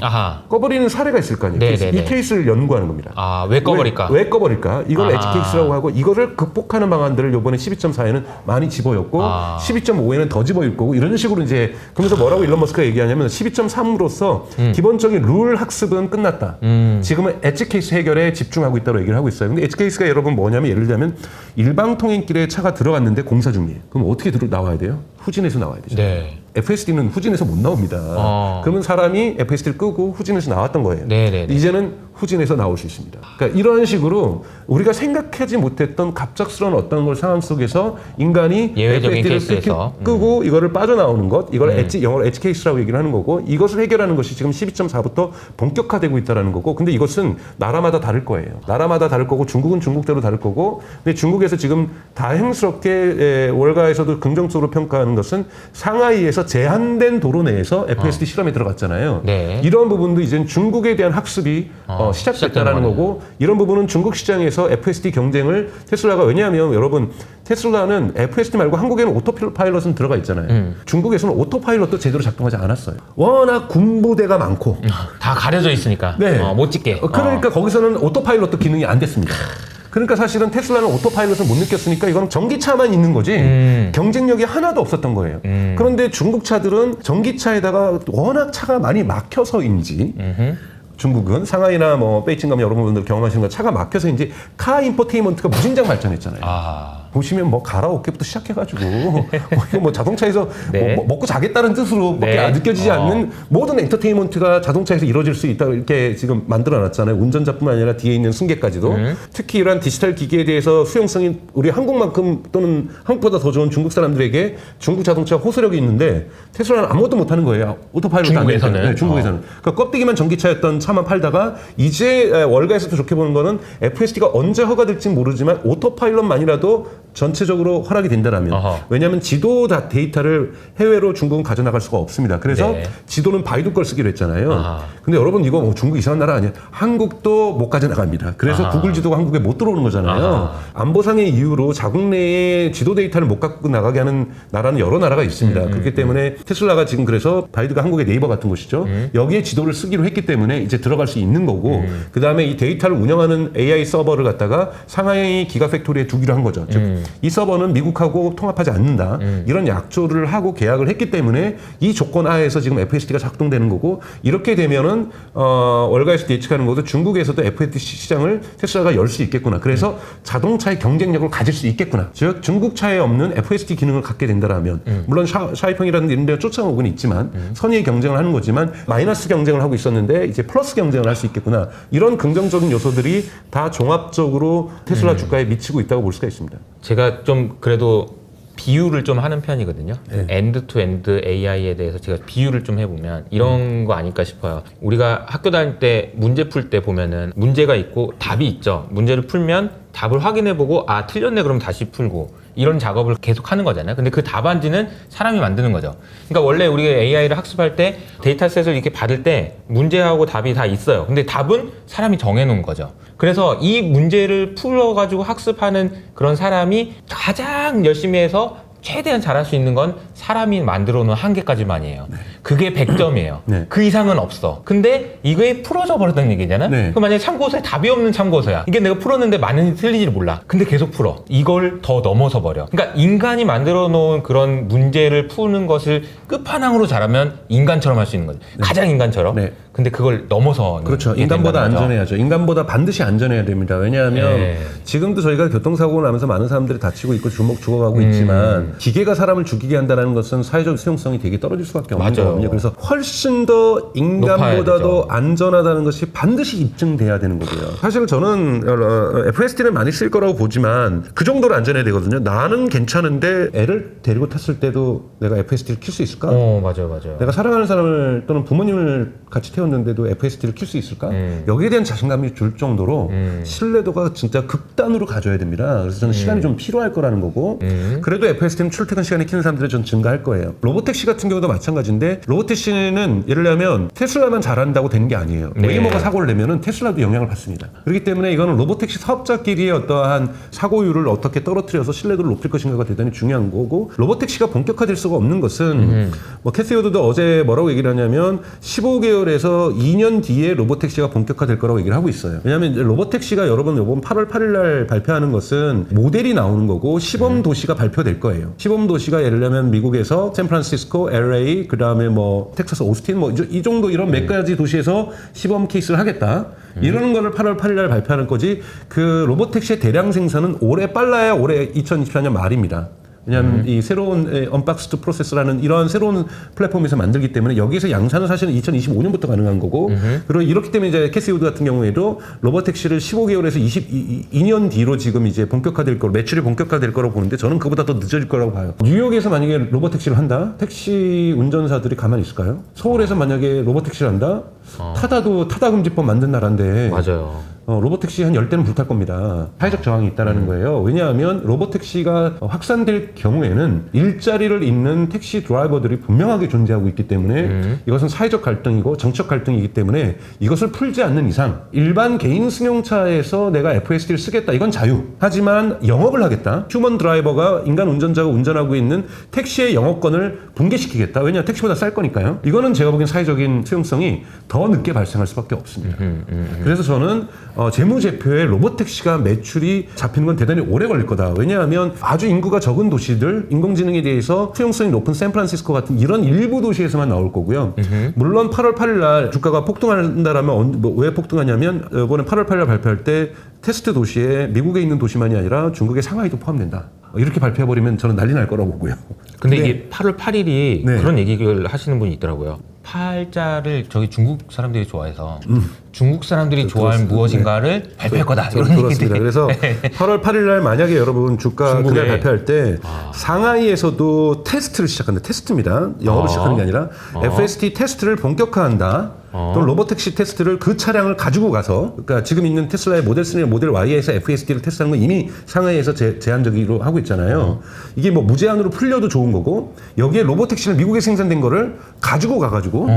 꺼버리는 사례가 있을 거 아니에요. 이 케이스를 연구하는 겁니다. 왜 꺼버릴까? 왜 꺼버릴까? 이걸 엣지 케이스라고 하고 이거를 극복하는 방안들을 이번에 12.4에는 많이 집어였고 12.5에는 더 집어일 거고 이런 식으로 이제 그러면서 뭐라고 일론 머스크가 얘기하냐면 12.3으로서 기본적인 룰 학습은 끝났다. 지금은 엣지 케이스 해결에 집중하고 있다고 얘기를 하고 있어요. 근데 엣지 케이스가 여러분 뭐냐면 예를 들자면 일방 통행길에 차가 들어갔는데 공사 중이에요. 그럼 어떻게 나와야 돼요? 후진해서 나와야 되죠. 네. FSD는 후진해서 못 나옵니다. 그러면 사람이 FSD를 끄고 후진해서 나왔던 거예요. 이제는 후진해서 나올 수 있습니다. 그러니까 이런 식으로 우리가 생각하지 못했던 갑작스러운 어떤 걸 상황 속에서 인간이 예외적인 FSD를 케이스에서 끄고 이거를 빠져나오는 것, 이걸 영어로 엣지 케이스라고 얘기를 하는 거고 이것을 해결하는 것이 지금 12.4부터 본격화되고 있다는 거고 근데 이것은 나라마다 다를 거예요. 나라마다 다를 거고 중국은 중국대로 다를 거고 근데 중국에서 지금 다행스럽게 월가에서도 긍정적으로 평가하는 것은 상하이에서 제한된 도로 내에서 FSD 실험에 들어갔잖아요. 이런 부분도 이제 중국에 대한 학습이 시작됐다라는 거고 이런 부분은 중국 시장에서 FSD 경쟁을 테슬라가 왜냐하면 여러분 테슬라는 FSD 말고 한국에는 오토파일럿은 들어가 있잖아요. 중국에서는 오토파일럿도 제대로 작동하지 않았어요. 워낙 군부대가 많고 다 가려져 있으니까 못 찍게. 그러니까 거기서는 오토파일럿도 기능이 안 됐습니다. 그러니까 사실은 테슬라는 오토파일럿을 못 느꼈으니까 이건 전기차만 있는 거지 경쟁력이 하나도 없었던 거예요. 그런데 중국 차들은 전기차에다가 워낙 차가 많이 막혀서인지 중국은 상하이나 뭐 베이징 가면 여러분들 경험하시는 거 차가 막혀서 이제 카 인포테인먼트가 무진장 발전했잖아요. 보시면 뭐 가라오케부터 시작해가지고 이거 뭐 자동차에서 네. 뭐 먹고 자겠다는 뜻으로밖에 네. 느껴지지 않는 모든 엔터테인먼트가 자동차에서 이루어질 수 있다 이렇게 지금 만들어놨잖아요. 운전자뿐만 아니라 뒤에 있는 승객까지도. 특히 이러한 디지털 기기에 대해서 수용성이 우리 한국만큼 또는 한국보다 더 좋은 중국 사람들에게 중국 자동차 호소력이 있는데 테슬라는 아무것도 못하는 거예요. 오토파일럿 중국에서는? 네, 중국에서는. 그러니까 껍데기만 전기차였던 차만 팔다가 이제 월가에서도 좋게 보는 거는 FSD가 언제 허가될지는 모르지만 오토파일럿만이라도 전체적으로 허락이 된다라면 왜냐하면 지도 데이터를 해외로 중국은 가져나갈 수가 없습니다. 그래서 네. 지도는 바이두 걸 쓰기로 했잖아요. 근데 여러분 이거 뭐 중국 이상한 나라 아니에요. 한국도 못 가져나갑니다. 그래서 구글 지도가 한국에 못 들어오는 거잖아요. 안보상의 이유로 자국 내에 지도 데이터를 못 갖고 나가게 하는 나라는 여러 나라가 있습니다. 그렇기 때문에 테슬라가 지금 그래서 바이두가 한국의 네이버 같은 곳이죠. 여기에 지도를 쓰기로 했기 때문에 이제 들어갈 수 있는 거고 그 다음에 이 데이터를 운영하는 AI 서버를 갖다가 상하이 기가팩토리에 두기로 한 거죠. 즉 이 서버는 미국하고 통합하지 않는다. 이런 약조를 하고 계약을 했기 때문에 이 조건 하에서 지금 FSD가 작동되는 거고 이렇게 되면은 월가에서 예측하는 것도 중국에서도 FSD 시장을 테슬라가 열 수 있겠구나. 그래서 자동차의 경쟁력을 가질 수 있겠구나. 즉 중국 차에 없는 FSD 기능을 갖게 된다라면 물론 샤이펑이라는 이런 데가 쫓아오고는 있지만 선의의 경쟁을 하는 거지만 마이너스 경쟁을 하고 있었는데 이제 플러스 경쟁을 할 수 있겠구나. 이런 긍정적인 요소들이 다 종합적으로 테슬라 주가에 미치고 있다고 볼 수가 있습니다. 제가 좀 그래도 비유를 좀 하는 편이거든요. 네. 엔드 투 엔드 AI에 대해서 제가 비유를 좀 해보면 이런 거 아닐까 싶어요. 우리가 학교 다닐 때 문제 풀 때 보면은 문제가 있고 답이 있죠. 문제를 풀면 답을 확인해보고 아 틀렸네 그럼 다시 풀고 이런 작업을 계속 하는 거잖아요. 근데 그 답안지는 사람이 만드는 거죠. 그러니까 원래 우리가 AI를 학습할 때 데이터셋을 이렇게 받을 때 문제하고 답이 다 있어요. 근데 답은 사람이 정해놓은 거죠. 그래서 이 문제를 풀어가지고 학습하는 그런 사람이 가장 열심히 해서 최대한 잘할 수 있는 건 사람이 만들어 놓은 한계까지만이에요. 네. 그게 100점이에요. 네. 그 이상은 없어. 근데 이게 풀어져 버렸다는 얘기잖아? 네. 그럼 만약에 참고서에 답이 없는 참고서야. 이게 내가 풀었는데 많이 틀리지를 몰라. 근데 계속 풀어. 이걸 더 넘어서 버려. 그러니까 인간이 만들어 놓은 그런 문제를 푸는 것을 끝판왕으로 잘하면 인간처럼 할 수 있는 거죠. 네. 가장 인간처럼. 네. 근데 그걸 넘어서 그렇죠. 인간보다 안전해야죠. 인간보다 반드시 안전해야 됩니다. 왜냐하면 네. 지금도 저희가 교통사고 나면서 많은 사람들이 다치고 있고 죽어가고 있지만 기계가 사람을 죽이게 한다는 것은 사회적 수용성이 되게 떨어질 수밖에 없는 거거든요. 그래서 훨씬 더 인간보다도 안전하다는 것이 반드시 입증돼야 되는 거고요. 사실 저는 FSD는 많이 쓸 거라고 보지만 그 정도로 안전해야 되거든요. 나는 괜찮은데 애를 데리고 탔을 때도 내가 FSD를 킬 수 있을까? 맞아요. 내가 사랑하는 사람을 또는 부모님을 같이 태웠는데도 FSD를 킬 수 있을까? 여기에 대한 자신감이 줄 정도로 신뢰도가 진짜 극단으로 가져야 됩니다. 그래서 저는 시간이 좀 필요할 거라는 거고 그래도 FSD는 출퇴근 시간에 키는 사람들이 전 증가할 거예요. 로보택시 같은 경우도 마찬가지인데 로보택시는 예를 들면 테슬라만 잘한다고 되는 게 아니에요. 웨이모가 사고를 내면은 테슬라도 영향을 받습니다. 그렇기 때문에 이거는 로보택시 사업자끼리의 어떠한 사고율을 어떻게 떨어뜨려서 신뢰도를 높일 것인가가 대단히 중요한 거고 로보택시가 본격화될 수가 없는 것은 뭐 캐시 워드도 어제 뭐라고 얘기를 하냐면 15개월에서 2년 뒤에 로보택시가 본격화될 거라고 얘기를 하고 있어요. 왜냐하면 로보택시가 여러분 이번 8월 8일 날 발표하는 것은 모델이 나오는 거고 시범 도시가 발표될 거예요. 시범 도시가 예를 들면 미국에서 샌프란시스코, LA, 그 다음에 뭐 텍사스 오스틴 뭐 이 정도 이런 몇 가지 도시에서 시범 케이스를 하겠다. 이러는 거를 8월 8일 날 발표하는 거지 그 로보택시의 대량 생산은 올해 빨라야 올해 2024년 말입니다. 왜냐하면 이 새로운 언박스드 프로세스라는 이런 새로운 플랫폼에서 만들기 때문에 여기서 양산은 사실은 2025년부터 가능한 거고 그리고 이렇기 때문에 이제 캐시 우드 같은 경우에도 로보택시를 15개월에서 22년 뒤로 지금 이제 본격화될 거로 매출이 본격화될 거라고 보는데 저는 그보다 더 늦어질 거라고 봐요. 뉴욕에서 만약에 로보택시를 한다? 택시 운전사들이 가만히 있을까요? 서울에서 만약에 로보택시를 한다? 타다도 타다금지법 만든 나라인데 맞아요. 로보택시 한 10대는 불탈 겁니다. 사회적 저항이 있다는 거예요. 왜냐하면 로보택시가 확산될 경우에는 일자리를 잇는 택시 드라이버들이 분명하게 존재하고 있기 때문에 이것은 사회적 갈등이고 정치적 갈등이기 때문에 이것을 풀지 않는 이상 일반 개인 승용차에서 내가 FSD를 쓰겠다. 이건 자유. 하지만 영업을 하겠다. 휴먼 드라이버가 인간 운전자가 운전하고 있는 택시의 영업권을 붕괴시키겠다. 왜냐하면 택시보다 쌀 거니까요. 이거는 제가 보기엔 사회적인 수용성이 더 늦게 발생할 수밖에 없습니다. 그래서 저는 재무제표에 로보택시가 매출이 잡히는 건 대단히 오래 걸릴 거다. 왜냐하면 아주 인구가 적은 도시들, 인공지능에 대해서 수용성이 높은 샌프란시스코 같은 이런 일부 도시에서만 나올 거고요. 물론 8월 8일 날 주가가 폭등한다라면 왜 폭등하냐면 이번에 8월 8일 날 발표할 때 테스트 도시에 미국에 있는 도시만이 아니라 중국의 상하이도 포함된다. 이렇게 발표해버리면 저는 난리 날 거라고 보고요. 근데 이게 8월 8일이 네. 그런 얘기를 하시는 분이 있더라고요. 팔자를 저기 중국 사람들이 좋아해서 중국 사람들이 좋아하는 무엇인가를 발표할 거다. 이런 그렇습니다. 얘기들이. 그래서 8월 8일 날 만약에 여러분 주가 중국에. 그날 발표할 때 상하이에서도 테스트를 시작한다. 테스트입니다. 영업을 시작하는 게 아니라 FSD 테스트를 본격화한다. 또 로보택시 테스트를 그 차량을 가지고 가서 그러니까 지금 있는 테슬라의 모델 3나 모델 Y에서 FSD를 테스트하는 건 이미 상하이에서 제한적으로 하고 있잖아요. 이게 뭐 무제한으로 풀려도 좋은 거고 여기에 로보택시를 미국에 생산된 거를 가지고 가가지고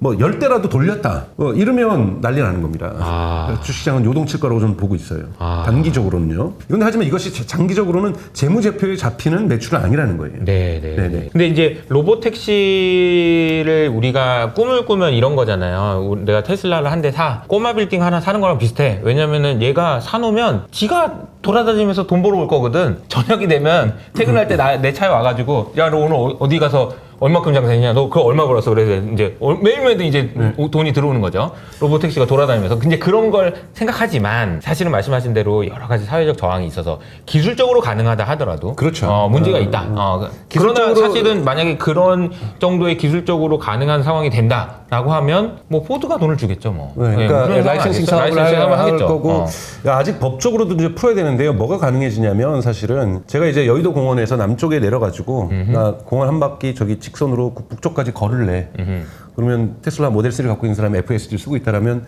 뭐 10대라도 돌렸다. 이러면 난리 나는 겁니다. 주식시장은 요동칠 거라고 저는 보고 있어요. 단기적으로는요. 그런데 하지만 이것이 장기적으로는 재무제표에 잡히는 매출은 아니라는 거예요. 네네. 근데 이제 로보택시를 우리가 꿈을 꾸면 이런 거잖아요. 내가 테슬라를 한 대 사. 꼬마 빌딩 하나 사는 거랑 비슷해. 왜냐면은 얘가 사놓으면 지가 돌아다니면서 돈 벌어 올 거거든. 저녁이 되면 퇴근할 때 내 차에 와가지고 야, 너 오늘 어디 가서 얼마큼 장사했냐? 너 그거 얼마 벌었어? 그래서 이제 매일매일 이제 돈이 들어오는 거죠. 로보택시가 돌아다니면서. 근데 그런 걸 생각하지만 사실은 말씀하신 대로 여러 가지 사회적 저항이 있어서 기술적으로 가능하다 하더라도 그렇죠. 문제가 있다. 그러나 사실은 만약에 그런 정도의 기술적으로 가능한 상황이 된다라고 하면 뭐 포드가 돈을 주겠죠, 뭐. 네, 그러니까 라이센싱 사업을 할 하겠죠. 거고 아직 법적으로도 이제 풀어야 되는데요. 뭐가 가능해지냐면 사실은 제가 이제 여의도 공원에서 남쪽에 내려가지고 나 공원 한 바퀴 저기 직선으로 북쪽까지 걸을래. 그러면 테슬라 모델 3를 갖고 있는 사람이 FSD를 쓰고 있다라면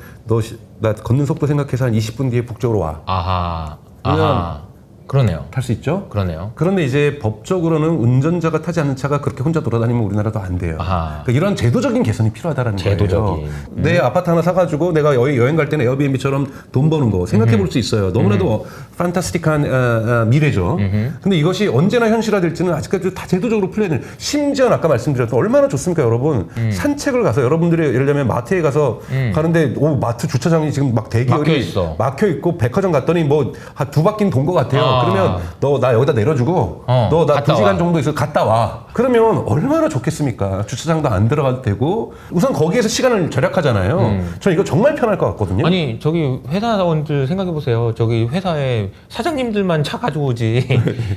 나 걷는 속도 생각해서 한 20분 뒤에 북쪽으로 와. 아하. 그러네요. 탈 수 있죠? 그러네요. 그런데 이제 법적으로는 운전자가 타지 않는 차가 그렇게 혼자 돌아다니면 우리나라도 안 돼요. 그러니까 이런 제도적인 개선이 필요하다라는 거예요. 내 아파트 하나 사가지고 내가 여행 갈 때는 에어비앤비처럼 돈 버는 거 생각해 볼 수 있어요. 너무나도 판타스틱한 미래죠. 근데 이것이 언제나 현실화될지는 아직까지 다 제도적으로 풀려야 되는. 심지어 아까 말씀드렸던 얼마나 좋습니까, 여러분? 산책을 가서 여러분들이 예를 들면 마트에 가서 가는데 마트 주차장이 지금 막 대기열이 막혀 있고 백화점 갔더니 뭐 한 2바퀴는 돈 것 같아요. 그러면 너 나 여기다 내려주고 너 나 2시간 정도 있어 갔다 와. 그러면 얼마나 좋겠습니까? 주차장도 안 들어가도 되고 우선 거기에서 시간을 절약하잖아요. 저는 이거 정말 편할 것 같거든요. 아니 저기 회사원들 생각해보세요. 저기 회사에 사장님들만 차 가져오지.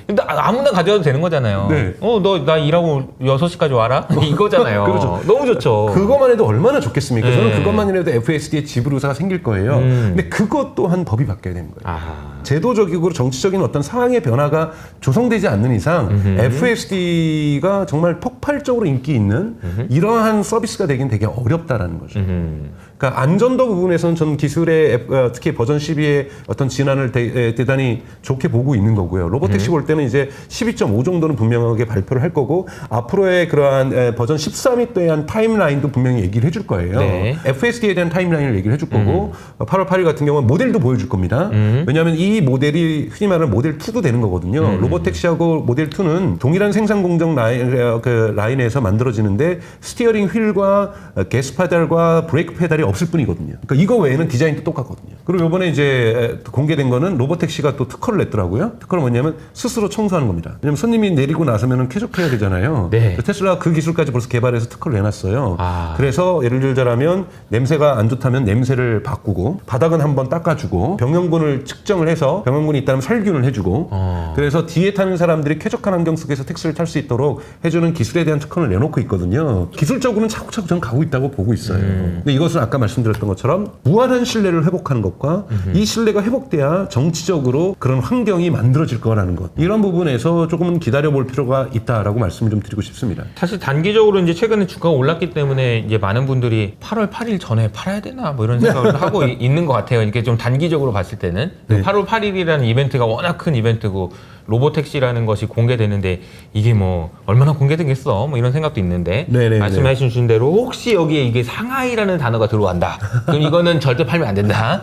근데 아무나 가져와도 되는 거잖아요. 네. 너 나 일하고 6시까지 와라? 이거잖아요. 그렇죠. 너무 좋죠. 그것만 해도 얼마나 좋겠습니까? 네. 저는 그것만 해도 FSD의 지불의사가 생길 거예요. 근데 그것 또한 법이 바뀌어야 되는 거예요. 제도적이고 정치적인 어떤 상황의 변화가 조성되지 않는 이상 FSD가 정말 폭발적으로 인기 있는 이러한 서비스가 되긴 되게 어렵다라는 거죠. 그러니까 안전도 부분에서는 전 기술의 특히 버전 12의 어떤 진화를 대단히 좋게 보고 있는 거고요. 로보택시 볼 때는 이제 12.5 정도는 분명하게 발표를 할 거고 앞으로의 그러한 버전 13에 대한 타임라인도 분명히 얘기를 해줄 거예요. 네. FSD에 대한 타임라인을 얘기를 해줄 거고 8월 8일 같은 경우는 모델도 보여줄 겁니다. 왜냐하면 이 모델이 흔히 말하는 모델 2도 되는 거거든요. 로보택시하고 모델 2는 동일한 생산 공정 라인에서 만들어지는데 스티어링 휠과 게스 페달과 브레이크 페달이 없을 뿐이거든요. 그러니까 이거 외에는 디자인도 똑같거든요. 그리고 이번에 이제 공개된 거는 로보택시가 또 특허를 냈더라고요. 특허는 뭐냐면 스스로 청소하는 겁니다. 왜냐면 손님이 내리고 나서면 쾌적해야 되잖아요. 네. 테슬라가 그 기술까지 벌써 개발해서 특허를 내놨어요. 그래서 예를 들자면 냄새가 안 좋다면 냄새를 바꾸고 바닥은 한번 닦아주고 병영군을 측정을 해서 병영군이 있다면 살균을 해주고 그래서 뒤에 타는 사람들이 쾌적한 환경 속에서 택시를 탈 수 있도록 해주는 기술에 대한 특허를 내놓고 있거든요. 기술적으로는 차곡차곡 저는 가고 있다고 보고 있어요. 근데 이것은 아까 말씀드렸던 것처럼 무한한 신뢰를 회복하는 것과 이 신뢰가 회복돼야 정치적으로 그런 환경이 만들어질 거라는 것. 이런 부분에서 조금은 기다려볼 필요가 있다라고 말씀을 좀 드리고 싶습니다. 사실 단기적으로 이제 최근에 주가가 올랐기 때문에 이제 많은 분들이 8월 8일 전에 팔아야 되나 뭐 이런 생각을 하고 있는 것 같아요. 이렇게 좀 단기적으로 봤을 때는 8월 8일이라는 이벤트가 워낙 큰 이벤트고 로보택시라는 것이 공개되는데 이게 뭐 얼마나 공개되겠어 뭐 이런 생각도 있는데 말씀해 주신 대로 혹시 여기에 이게 상하이라는 단어가 들어와 걸로 한다. 그럼 이거는 절대 팔면 안 된다.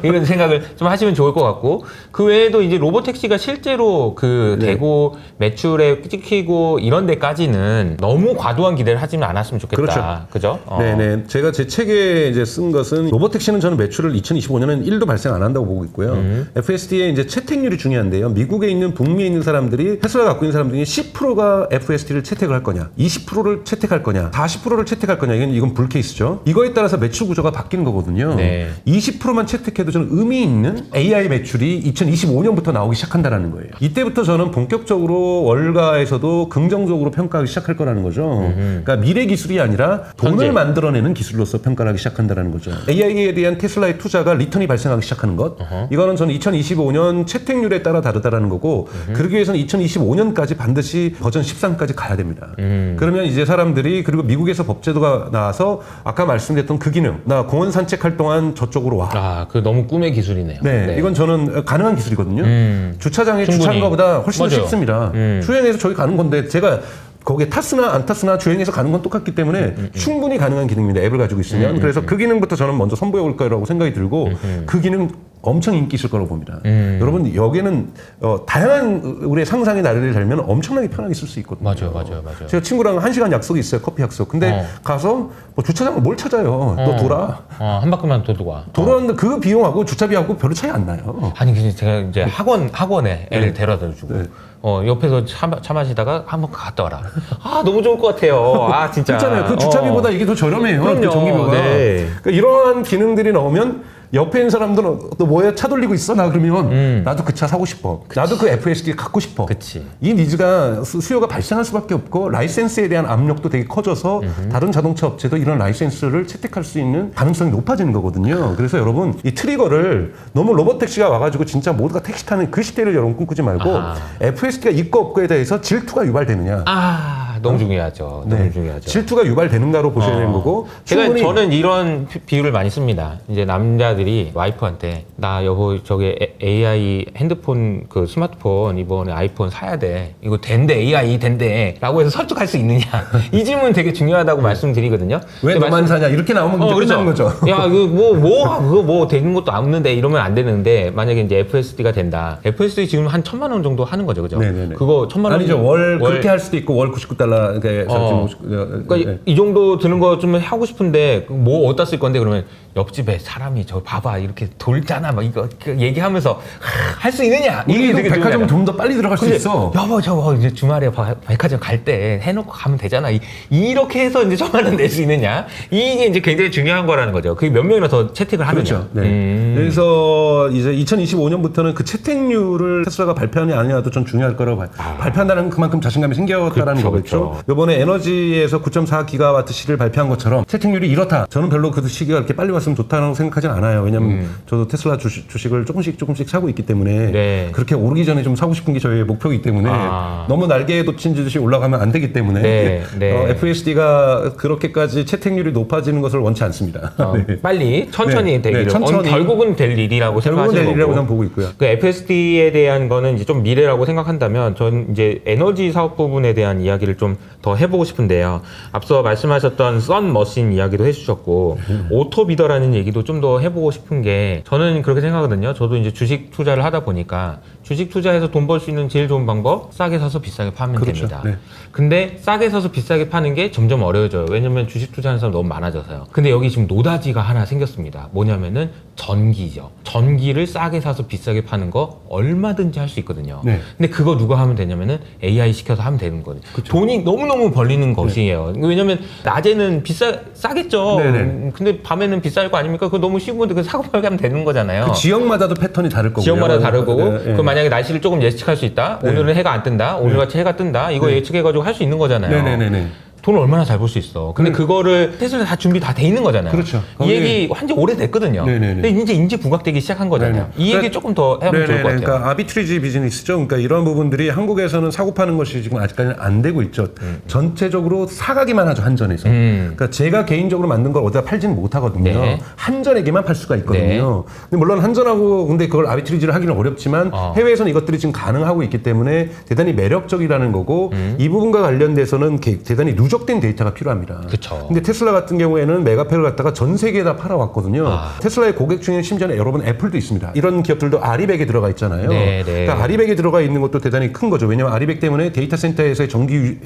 이런 생각을 좀 하시면 좋을 것 같고 그 외에도 이제 로보택시가 실제로 그 네. 대고 매출에 찍히고 이런 데까지는 너무 과도한 기대를 하지는 않았으면 좋겠다. 그죠? 네네. 제가 제 책에 이제 쓴 것은 로보택시는 저는 매출을 2025년에는 1도 발생 안 한다고 보고 있고요. FSD의 이제 채택률이 중요한데요. 미국에 있는 북미에 있는 사람들이 테슬라 갖고 있는 사람 중에 10%가 FSD를 채택을 할 거냐, 20%를 채택할 거냐, 40%를 채택할 거냐, 이건 불케이스죠. 이거에 따라서 매출 구조가 바뀌는 거거든요. 네. 20%만 채택해도 저는 의미 있는 AI 매출이 2025년부터 나오기 시작한다라는 거예요. 이때부터 저는 본격적으로 월가에서도 긍정적으로 평가하기 시작할 거라는 거죠. 그러니까 미래 기술이 아니라 돈을 현재. 만들어내는 기술로서 평가를 하기 시작한다는 거죠. AI에 대한 테슬라의 투자가 리턴이 발생하기 시작하는 것. 이거는 저는 2025년 채택률에 따라 다르다라는 거고 그러기 위해서는 2025년까지 반드시 버전 13까지 가야 됩니다. 그러면 이제 사람들이 그리고 미국에서 법제도가 나와서 아까 말씀드렸던 그 기능 나 공원 산책할 동안 저쪽으로 와. 아, 그 너무 꿈의 기술이네요. 네, 이건 저는 가능한 기술이거든요. 주차장에 충분히. 주차하는 것보다 훨씬 더 맞아요. 쉽습니다. 주행해서 저기 가는 건데 제가 거기에 탔으나 안 탔으나 주행해서 가는 건 똑같기 때문에 충분히 가능한 기능입니다. 앱을 가지고 있으면. 그래서 그 기능부터 저는 먼저 선보여 올 거라고 생각이 들고 그 기능 엄청 인기 있을 거라고 봅니다. 여러분 여기는 다양한 우리의 상상의 나래를 달면 엄청나게 편하게 쓸 수 있거든요. 맞아요. 제가 친구랑 1시간 약속이 있어요. 커피 약속. 근데 가서 뭐 주차장을 뭘 찾아요. 너 돌아. 한 바퀴만 더 두고 와. 돌아왔는데 그 비용하고 주차비하고 별로 차이 안 나요. 아니 근데 제가 이제 학원에 애를 데려다 주고 네. 옆에서 차 마시다가 한번 갔다 와라. 아 너무 좋을 것 같아요. 아 진짜. 그렇잖아요. 그 주차비보다 이게 더 저렴해요. 그럼요. 그 전기료가. 네. 그러니까 이러한 기능들이 나오면 옆에 있는 사람들은 너 뭐야 차 돌리고 있어? 나 그러면 나도 그 차 사고 싶어. 나도 그 FSD 갖고 싶어. 그치. 이 니즈가 수요가 발생할 수밖에 없고 라이센스에 대한 압력도 되게 커져서 다른 자동차 업체도 이런 라이센스를 채택할 수 있는 가능성이 높아지는 거거든요. 그래서 여러분 이 트리거를 너무 로봇택시가 와가지고 진짜 모두가 택시 타는 그 시대를 여러분 꿈꾸지 말고 FSD가 있고 없고에 대해서 질투가 유발되느냐. 너무 중요하죠. 네. 너무 중요하죠. 질투가 유발되는가로 보셔야 되는 거고. 저는 이런 비유를 많이 씁니다. 이제 남자들이 와이프한테 나 여보 저기 AI 핸드폰 그 스마트폰 이번에 아이폰 사야 돼. 이거 된대 AI 된대라고 해서 설득할 수 있느냐. 이 질문 되게 중요하다고 말씀드리거든요. 왜 너만 사냐 이렇게 나오면 이제 끝나는 거죠. 야, 그거 뭐 되는 것도 없는데 이러면 안 되는데 만약에 이제 FSD가 된다. FSD 지금 한 1,000만 원 정도 하는 거죠, 그죠? 네네네. 그거 1,000만 원 아니죠. 월 그렇게 할 수도 있고 월 99달러. 그러니까 네. 이 정도 드는 거 좀 하고 싶은데 뭐 어디다 쓸 건데 그러면 옆집에 사람이 저 봐봐 이렇게 돌잖아 막 이거 얘기하면서 할 수 있느냐 이게 우리도 되게 백화점 중요하다. 좀 더 빨리 들어갈 수 근데 있어. 여보 저거 이제 주말에 백화점 갈 때 해놓고 가면 되잖아. 이렇게 해서 이제 1,000만 원 낼 수 있느냐 이게 이제 굉장히 중요한 거라는 거죠. 그게 몇 명이나 더 채택을 하느냐. 그렇죠. 네. 그래서 이제 2025년부터는 그 채택률을 테슬라가 발표하느냐 아니냐도 좀 중요할 거라고 봐요. 발표한다는 그만큼 자신감이 생겼다라는 그렇죠, 거겠죠. 그렇죠. 이번에 에너지에서 9.4기가와트 시를 발표한 것처럼 채택률이 이렇다. 저는 별로 그 시기가 이렇게 빨리 왔으면 좋다고 생각하진 않아요. 왜냐면 저도 테슬라 주식을 조금씩 사고 있기 때문에 네. 그렇게 오르기 전에 좀 사고 싶은 게 저의 목표이기 때문에 너무 날개에 돋친 듯이 올라가면 안 되기 때문에 네. FSD가 그렇게까지 채택률이 높아지는 것을 원치 않습니다. 네. 빨리 천천히 네. 되기를. 네, 천천히. 결국은 될 일이라고 결국은 생각하시는 될 일이라고 거고. 저는 보고 있고요. 그 FSD에 대한 거는 이제 좀 미래라고 생각한다면 전 이제 에너지 사업 부분에 대한 이야기를 좀 더 해보고 싶은데요. 앞서 말씀하셨던 썬머신 이야기도 해주셨고 오토비더라는 얘기도 좀 더 해보고 싶은 게 저는 그렇게 생각하거든요. 저도 이제 주식 투자를 하다 보니까 주식 투자해서 돈 벌 수 있는 제일 좋은 방법 싸게 사서 비싸게 파면 그렇죠. 됩니다. 네. 근데 싸게 사서 비싸게 파는 게 점점 어려워져요. 왜냐면 주식 투자하는 사람 너무 많아져서요. 근데 여기 지금 노다지가 하나 생겼습니다. 뭐냐면은 전기죠. 전기를 싸게 사서 비싸게 파는 거 얼마든지 할 수 있거든요. 네. 근데 그거 누가 하면 되냐면은 AI 시켜서 하면 되는 거예요. 돈이 너무너무 벌리는 것이에요. 왜냐면 낮에는 싸겠죠. 네네. 근데 밤에는 비쌀 거 아닙니까? 그거 너무 쉬운 건데 그 사고 팔게 하면 되는 거잖아요. 그 지역마다도 패턴이 다를 거고요. 지역마다 다르고 네. 그 만약에 날씨를 조금 예측할 수 있다. 오늘은 해가 안 뜬다. 오늘같이 해가 뜬다. 이거 예측해가지고 할 수 있는 거잖아요. 네네네네. 돈을 얼마나 잘 벌 수 있어. 근데 그거를 테슬라 다 준비 다 돼 있는 거잖아요. 그렇죠. 이 얘기 한지 오래됐거든요. 네네네. 근데 이제 인지 부각되기 시작한 거잖아요. 네네. 이 얘기 조금 더 하면 좋을 것 같아요. 그러니까 아비트리지 비즈니스죠. 그러니까 이런 부분들이 한국에서는 사고 파는 것이 지금 아직까지는 안 되고 있죠. 전체적으로 사가기만 하죠, 한전에서. 그러니까 제가 개인적으로 만든 걸 어디다 팔지는 못하거든요. 네. 한전에게만 팔 수가 있거든요. 네. 근데 물론 한전하고 근데 그걸 아비트리지를 하기는 어렵지만 해외에서는 이것들이 지금 가능하고 있기 때문에 대단히 매력적이라는 거고 이 부분과 관련돼서는 대단히 누적 누적된 데이터가 필요합니다. 그쵸. 근데 테슬라 같은 경우에는 메가팩을 갖다가 전 세계에다 팔아왔거든요. 테슬라의 고객 중에 심지어는 여러분 애플도 있습니다. 이런 기업들도 아리백에 들어가 있잖아요. 네. 그러니까 아리백에 들어가 있는 것도 대단히 큰 거죠. 왜냐하면 아리백 때문에 데이터 센터에서의 전기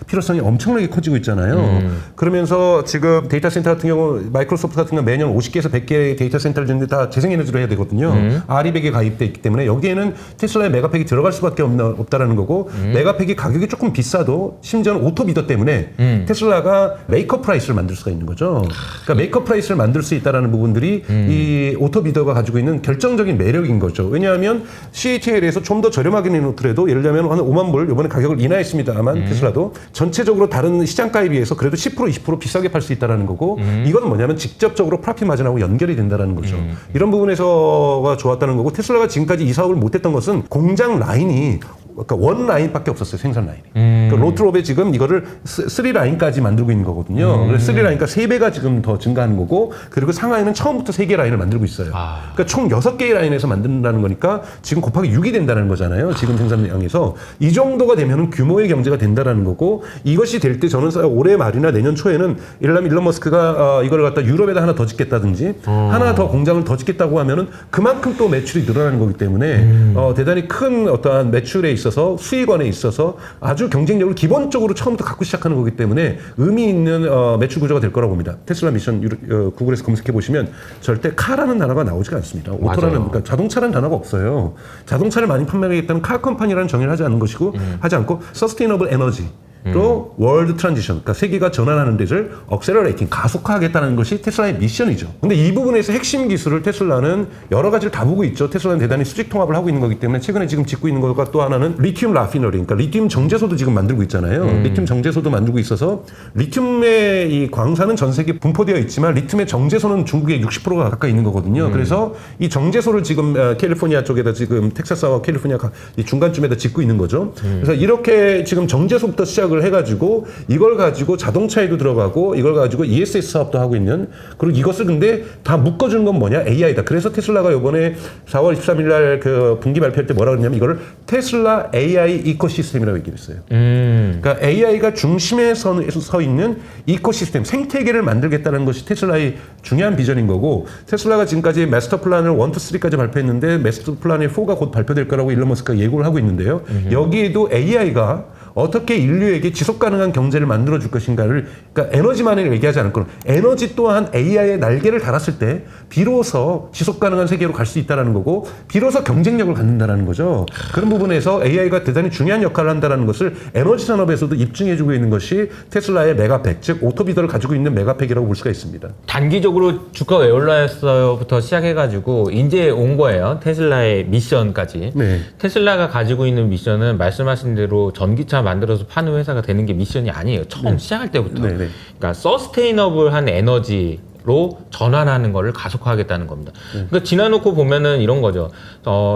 필요성이 엄청나게 커지고 있잖아요. 그러면서 지금 데이터 센터 같은 경우 마이크로소프트 같은 경우 매년 50개에서 100개의 데이터 센터를 짓는데 다 재생에너지로 해야 되거든요. 아리백에 가입돼 있기 때문에 여기에는 테슬라의 메가팩이 들어갈 수밖에 없다라는 거고 메가팩이 가격이 조금 비싸도 심지어는 오토비더 때문에 테슬라가 메이커 프라이스를 만들 수가 있는 거죠. 그러니까 메이커 프라이스를 만들 수 있다라는 부분들이 이 오토비더가 가지고 있는 결정적인 매력인 거죠. 왜냐하면 CATL에서 좀 더 저렴하게 내놓더라도 예를 들면 한 5만 불 이번에 가격을 인하했습니다만 테슬라도 전체적으로 다른 시장가에 비해서 그래도 10% 20% 비싸게 팔 수 있다라는 거고 이건 뭐냐면 직접적으로 프로핏 마진하고 연결이 된다는 거죠. 이런 부분에서가 좋았다는 거고 테슬라가 지금까지 이 사업을 못했던 것은 공장 라인이 그러니까 원 라인밖에 없었어요. 생산 라인이. 그러니까 로트롭에 지금 이거를 3라인까지 만들고 있는 거거든요. 그래서 3라인이니까 3배가 지금 더 증가하는 거고 그리고 상하이는 처음부터 3개 라인을 만들고 있어요. 그러니까 총 6개의 라인에서 만든다는 거니까 지금 곱하기 6이 된다는 거잖아요. 지금 생산량에서. 이 정도가 되면 규모의 경제가 된다는 거고 이것이 될 때 저는 올해 말이나 내년 초에는 예를 들면 일론 머스크가 이걸 갖다 유럽에다 하나 더 짓겠다든지 하나 더 공장을 더 짓겠다고 하면은 그만큼 또 매출이 늘어나는 거기 때문에 대단히 큰 어떠한 매출에 있어서 수익원에 있어서 아주 경쟁력을 기본적으로 처음부터 갖고 시작하는 거기 때문에 의미 있는 매출 구조가 될 거라고 봅니다. 테슬라 미션 구글에서 검색해 보시면 절대 카라는 단어가 나오지가 않습니다. 오토라는 그러니까 자동차라는 단어가 없어요. 자동차를 많이 판매하겠다는 카 컴퍼니라는 정의를 하지 않는 것이고 하지 않고 서스테이너블 에너지 또 월드 트랜지션, 그러니까 세계가 전환하는 데를 억셀러레이팅, 가속화하겠다는 것이 테슬라의 미션이죠. 근데 이 부분에서 핵심 기술을 테슬라는 여러 가지를 다 보고 있죠. 테슬라는 대단히 수직 통합을 하고 있는 거기 때문에 최근에 지금 짓고 있는 것과 또 하나는 리튬 라피너리, 그러니까 리튬 정제소도 지금 만들고 있잖아요. 리튬 정제소도 만들고 있어서 리튬의 이 광산은 전 세계 분포되어 있지만 리튬의 정제소는 중국에 60%가 가까이 있는 거거든요. 그래서 이 정제소를 지금 캘리포니아 쪽에다 지금 텍사스와 캘리포니아 이 중간쯤에다 짓고 있는 거죠. 그래서 이렇게 지금 정제소부터 시작을 해가지고 이걸 가지고 자동차에도 들어가고 이걸 가지고 ESS 사업도 하고 있는 그리고 이것을 근데 다 묶어주는 건 뭐냐? AI다. 그래서 테슬라가 이번에 4월 23일 날 그 분기 발표할 때 뭐라 그랬냐면 이거를 테슬라 AI 이코시스템이라고 얘기를 했어요. 그러니까 AI가 중심에 서 있는 이코시스템, 생태계를 만들겠다는 것이 테슬라의 중요한 비전인 거고 테슬라가 지금까지 마스터 플랜을 1, 2, 3까지 발표했는데 마스터 플랜의 4가 곧 발표될 거라고 일론 머스크가 예고를 하고 있는데요. 여기에도 AI가 어떻게 인류에게 지속 가능한 경제를 만들어 줄 것인가를 그러니까 에너지만을 얘기하지 않을 거는 에너지 또한 AI의 날개를 달았을 때 비로소 지속 가능한 세계로 갈 수 있다는 거고 비로소 경쟁력을 갖는다는 거죠. 그런 부분에서 AI가 대단히 중요한 역할을 한다는 것을 에너지 산업에서도 입증해주고 있는 것이 테슬라의 메가팩, 즉 오토비더를 가지고 있는 메가팩이라고 볼 수가 있습니다. 단기적으로 주가가 왜 올라왔어요부터 시작해가지고 이제 온 거예요. 테슬라의 미션까지. 네. 테슬라가 가지고 있는 미션은 말씀하신 대로 전기차 만들어서 파는 회사가 되는 게 미션이 아니에요. 처음 시작할 때부터. 네. 그러니까 서스테이너블한 에너지로 전환하는 거를 가속화하겠다는 겁니다. 그러니까 지나놓고 보면은 이런 거죠.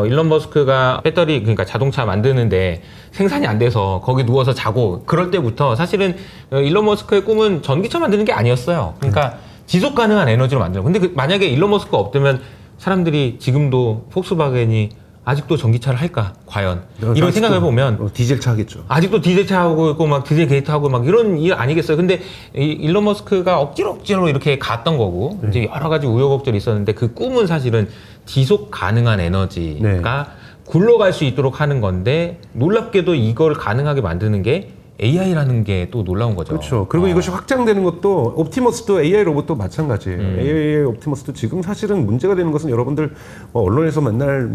일론 머스크가 배터리 그러니까 자동차 만드는데 생산이 안 돼서 거기 누워서 자고 그럴 때부터 사실은 일론 머스크의 꿈은 전기차 만드는 게 아니었어요. 그러니까 지속 가능한 에너지로 만들어. 근데 만약에 일론 머스크가 없다면 사람들이 지금도 폭스바겐이 아직도 전기차를 할까? 과연 이런 생각을 해보면 디젤차 하겠죠. 아직도 디젤차 하고 있고 막 디젤 게이트 하고 막 이런 일 아니겠어요? 근데 일론 머스크가 억지로 이렇게 갔던 거고 이제 여러 가지 우여곡절이 있었는데 그 꿈은 사실은 지속 가능한 에너지가 굴러갈 수 있도록 하는 건데 놀랍게도 이걸 가능하게 만드는 게 AI라는 게 또 놀라운 거죠. 그렇죠. 그리고 이것이 확장되는 것도 옵티머스도 AI 로봇도 마찬가지예요. AI 옵티머스도 지금 사실은 문제가 되는 것은 여러분들 언론에서 맨날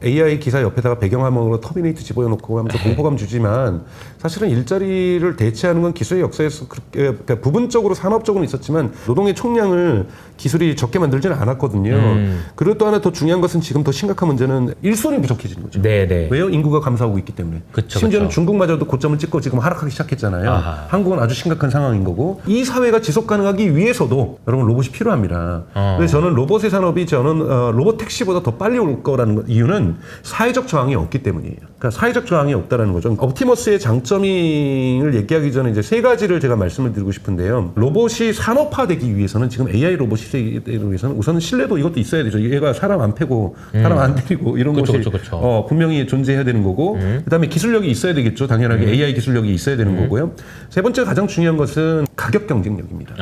AI 기사 옆에다가 배경화면으로 터미네이트 집어넣고 하면서 공포감 주지만 사실은 일자리를 대체하는 건 기술의 역사에서 그렇게 그러니까 부분적으로 산업적으로는 있었지만 노동의 총량을 기술이 적게 만들지는 않았거든요. 그리고 또 하나 더 중요한 것은 지금 더 심각한 문제는 일손이 부족해지는 거죠. 네네. 왜요? 인구가 감소하고 있기 때문에. 심지어는 중국마저도 고점을 찍고 지금 하락하기 시작했잖아요. 한국은 아주 심각한 상황인 거고 이 사회가 지속 가능하기 위해서도 여러분 로봇이 필요합니다. 그래서 저는 로봇의 산업이 로봇 택시보다 더 빨리 올 거라는 이유는 사회적 저항이 없기 때문이에요. 그러니까 사회적 저항이 없다라는 거죠. 옵티머스의 장점을 얘기하기 전에 이제 세 가지를 제가 말씀을 드리고 싶은데요. 로봇이 산업화되기 위해서는 지금 AI 로봇 시대에 위해서는 우선은 신뢰도 이것도 있어야 되죠. 얘가 사람 안 패고 사람 안 때리고 이런 것이 분명히 존재해야 되는 거고 그다음에 기술력이 있어야 되겠죠. 당연하게 AI 기술력이 있어야 되는 거고요. 세 번째 가장 중요한 것은 가격 경쟁력입니다.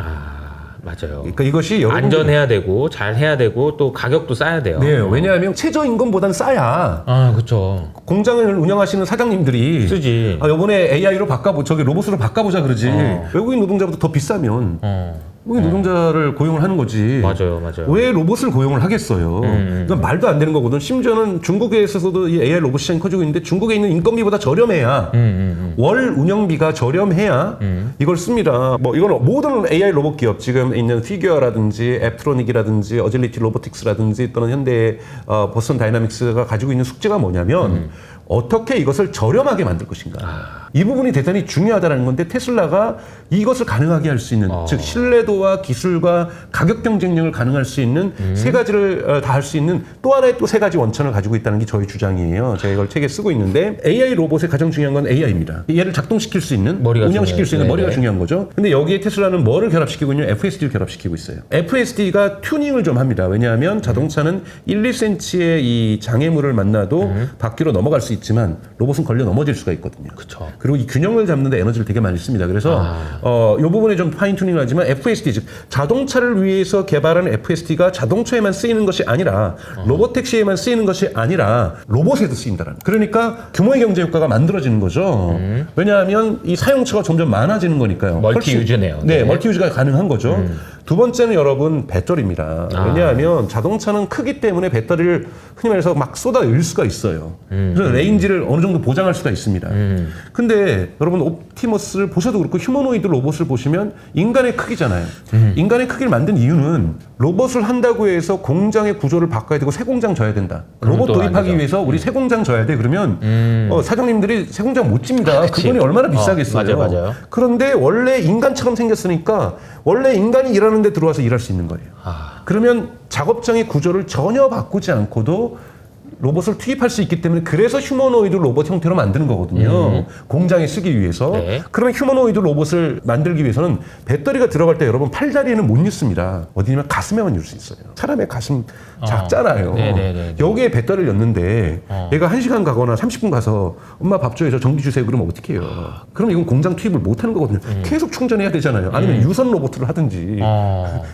맞아요. 그러니까 이것이 안전해야 되고 잘 해야 되고 또 가격도 싸야 돼요. 네, 왜냐하면 최저임금보다는 싸야. 그렇죠. 공장을 운영하시는 사장님들이 쓰지. 이번에 AI로 저기 로봇으로 바꿔보자 그러지. 외국인 노동자보다 더 비싸면 외국인 노동자를 고용을 하는 거지. 맞아요. 왜 로봇을 고용을 하겠어요? 그건 말도 안 되는 거거든. 심지어는 중국에서도 이 AI 로봇 시장이 커지고 있는데 중국에 있는 인건비보다 저렴해야 월 운영비가 저렴해야 이걸 씁니다. 뭐 이건 모든 AI 로봇 기업 지금 있는 피규어라든지 앱트로닉이라든지 어질리티 로보틱스라든지 또는 현대 버슨 다이나믹스가 가지고 있는 숙제가 뭐냐면 어떻게 이것을 저렴하게 만들 것인가. 이 부분이 대단히 중요하다는 건데 테슬라가 이것을 가능하게 할 수 있는 즉 신뢰도와 기술과 가격 경쟁력을 가능할 수 있는 세 가지를 다 할 수 있는 또 하나의 또 세 가지 원천을 가지고 있다는 게 저희 주장이에요. 제가 이걸 책에 쓰고 있는데 AI 로봇의 가장 중요한 건 AI입니다. 얘를 작동시킬 수 있는 운영시킬 수 있는 머리가 중요한 거죠. 근데 여기에 테슬라는 뭐를 결합시키고 있냐면 FSD를 결합시키고 있어요. FSD가 튜닝을 좀 합니다. 왜냐하면 자동차는 1, 2cm의 이 장애물을 만나도 바퀴로 넘어갈 수 있지만 로봇은 걸려 넘어질 수가 있거든요. 그렇죠. 그리고 이 균형을 잡는 데 에너지를 되게 많이 씁니다. 그래서 이 부분에 좀 파인 튜닝을 하지만 FSD 즉 자동차를 위해서 개발한 FSD가 자동차에만 쓰이는 것이 아니라 로봇 택시에만 쓰이는 것이 아니라 로봇에도 쓰인다라는. 그러니까 규모의 경제 효과가 만들어지는 거죠. 왜냐하면 이 사용처가 점점 많아지는 거니까요. 멀티 유즈네요. 네, 멀티 유즈가 가능한 거죠. 두 번째는 여러분 배터리입니다. 왜냐하면 자동차는 크기 때문에 배터리를 흔히 말해서 막 쏟아낼 수가 있어요. 그래서 레인지를 어느 정도 보장할 수가 있습니다. 근데 여러분 옵티머스를 보셔도 그렇고 휴머노이드 로봇을 보시면 인간의 크기잖아요. 인간의 크기를 만든 이유는 로봇을 한다고 해서 공장의 구조를 바꿔야 되고 새 공장 져야 된다. 로봇 도입하기 위해서 우리 새 공장 져야 돼. 그러면 사장님들이 새 공장 못 집니다. 그분이 얼마나 비싸겠어요. 맞아요. 그런데 원래 인간처럼 생겼으니까 원래 인간이 일하는 데 들어와서 일할 수 있는 거예요. 그러면 작업장의 구조를 전혀 바꾸지 않고도 로봇을 투입할 수 있기 때문에 그래서 휴머노이드 로봇 형태로 만드는 거거든요. 공장에 쓰기 위해서. 네. 그러면 휴머노이드 로봇을 만들기 위해서는 배터리가 들어갈 때 여러분 팔다리에는 못 넣습니다. 어디냐면 가슴에만 넣을 수 있어요. 사람의 가슴 작잖아요. 여기에 배터리를 넣는데 얘가 1시간 가거나 30분 가서 엄마 밥 줘요. 저 전기 주세요. 그러면 어떻게 해요? 그럼 이건 공장 투입을 못 하는 거거든요. 계속 충전해야 되잖아요. 아니면 유선 로봇을 하든지.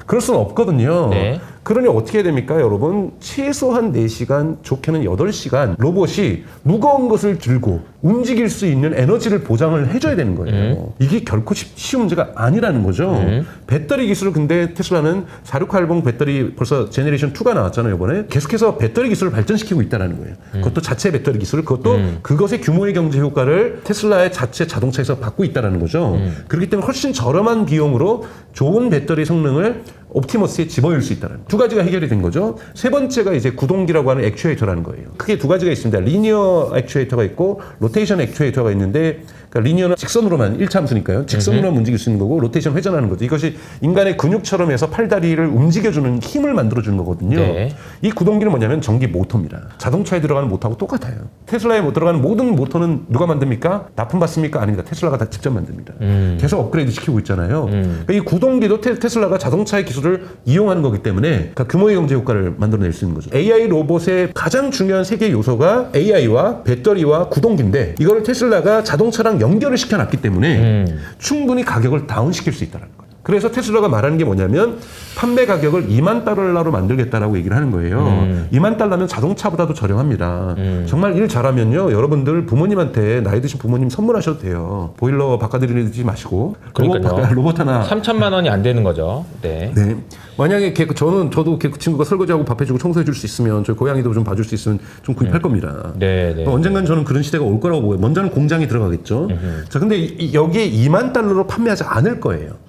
그럴 수는 없거든요. 네. 그러니 어떻게 해야 됩니까, 여러분? 최소한 4시간, 좋게는 8시간 로봇이 무거운 것을 들고 움직일 수 있는 에너지를 보장을 해줘야 되는 거예요. 이게 결코 쉬운 문제가 아니라는 거죠. 배터리 기술을 근데 테슬라는 4680 배터리 벌써 제네레이션 2가 나왔잖아요, 이번에. 계속해서 배터리 기술을 발전시키고 있다는 거예요. 그것도 자체 배터리 기술을, 그것도 그것의 규모의 경제 효과를 테슬라의 자체 자동차에서 받고 있다는 거죠. 그렇기 때문에 훨씬 저렴한 비용으로 좋은 배터리 성능을 옵티머스에 집어넣을 수 있다는 두 가지가 해결이 된 거죠. 세 번째가 이제 구동기라고 하는 액추에이터라는 거예요. 크게 두 가지가 있습니다. 리니어 액추에이터가 있고 로테이션 액추에이터가 있는데, 그러니까 리니어는 직선으로만 1차함수니까요. 직선으로만 움직일 수 있는 거고 로테이션 회전하는 거죠. 이것이 인간의 근육처럼 해서 팔다리를 움직여주는 힘을 만들어주는 거거든요. 네. 이 구동기는 뭐냐면 전기 모터입니다. 자동차에 들어가는 모터하고 똑같아요. 테슬라에 들어가는 모든 모터는 누가 만듭니까? 납품받습니까? 아닙니다. 테슬라가 다 직접 만듭니다. 계속 업그레이드 시키고 있잖아요. 그러니까 이 구동기도 테슬라가 자동차의 기술을 이용하는 거기 때문에 그러니까 규모의 경제 효과를 만들어낼 수 있는 거죠. AI 로봇의 가장 중요한 세 개의 요소가 AI와 배터리와 구동기인데 이거를 테슬라가 자동차랑 연결을 시켜놨기 때문에 충분히 가격을 다운시킬 수 있다는 거예요. 그래서 테슬라가 말하는 게 뭐냐면 판매 가격을 $20,000로 만들겠다라고 얘기를 하는 거예요. $20,000면 자동차보다도 저렴합니다. 정말 일 잘하면요, 여러분들 부모님한테 나이 드신 부모님 선물하셔도 돼요. 보일러 바꿔드리지 마시고 로봇 하나 3천만 원이 안 되는 거죠. 네. 네. 만약에 저도 그 친구가 설거지하고 밥 해주고 청소해줄 수 있으면 저희 고양이도 좀 봐줄 수 있으면 좀 구입할 겁니다. 네. 언젠간 저는 그런 시대가 올 거라고 보여요. 먼저는 공장이 들어가겠죠. 자, 근데 여기에 $20,000로 판매하지 않을 거예요.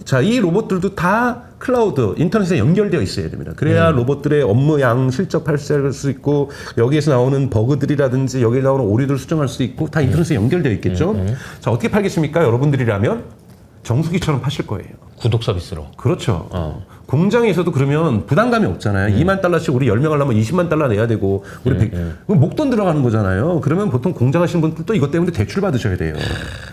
자, 이 로봇들도 다 클라우드, 인터넷에 연결되어 있어야 됩니다. 그래야 로봇들의 업무 양 실적 발생할 수 있고 여기에서 나오는 버그들이라든지 여기에 나오는 오류들을 수정할 수 있고 다 인터넷에 연결되어 있겠죠. 자, 어떻게 팔겠습니까? 여러분들이라면 정수기처럼 파실 거예요. 구독 서비스로. 그렇죠. 공장에서도 그러면 부담감이 없잖아요. 2만 달러씩 우리 10명 하려면 20만 달러 내야 되고 우리 100, 그럼 목돈 들어가는 거잖아요. 그러면 보통 공장 하시는 분들도 이것 때문에 대출 받으셔야 돼요.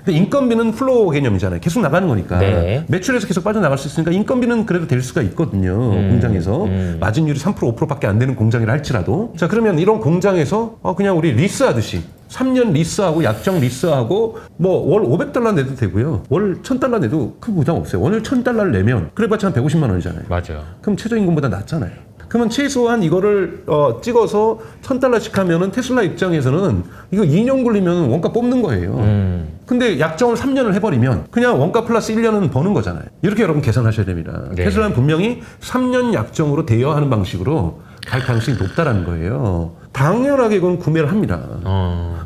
근데 인건비는 플로우 개념이잖아요. 계속 나가는 거니까. 네. 매출에서 계속 빠져나갈 수 있으니까 인건비는 그래도 될 수가 있거든요. 공장에서. 마진율이 3% 5%밖에 안 되는 공장이라 할지라도. 자, 그러면 이런 공장에서 그냥 우리 리스하듯이 3년 리스하고 약정 리스하고 뭐 월 500달러 내도 되고요. 월 1000달러 내도 큰 부담 없어요. 월 1000달러를 내면 그래봤자 한 150만 원이잖아요. 맞아요. 그럼 최저임금보다 낫잖아요. 그러면 최소한 이거를 찍어서 1000달러씩 하면은 테슬라 입장에서는 이거 2년 걸리면 원가 뽑는 거예요. 근데 약정을 3년을 해버리면 그냥 원가 플러스 1년은 버는 거잖아요. 이렇게 여러분 계산하셔야 됩니다. 네. 테슬라는 분명히 3년 약정으로 대여하는 방식으로 갈 가능성이 높다라는 거예요. 당연하게 이건 구매를 합니다.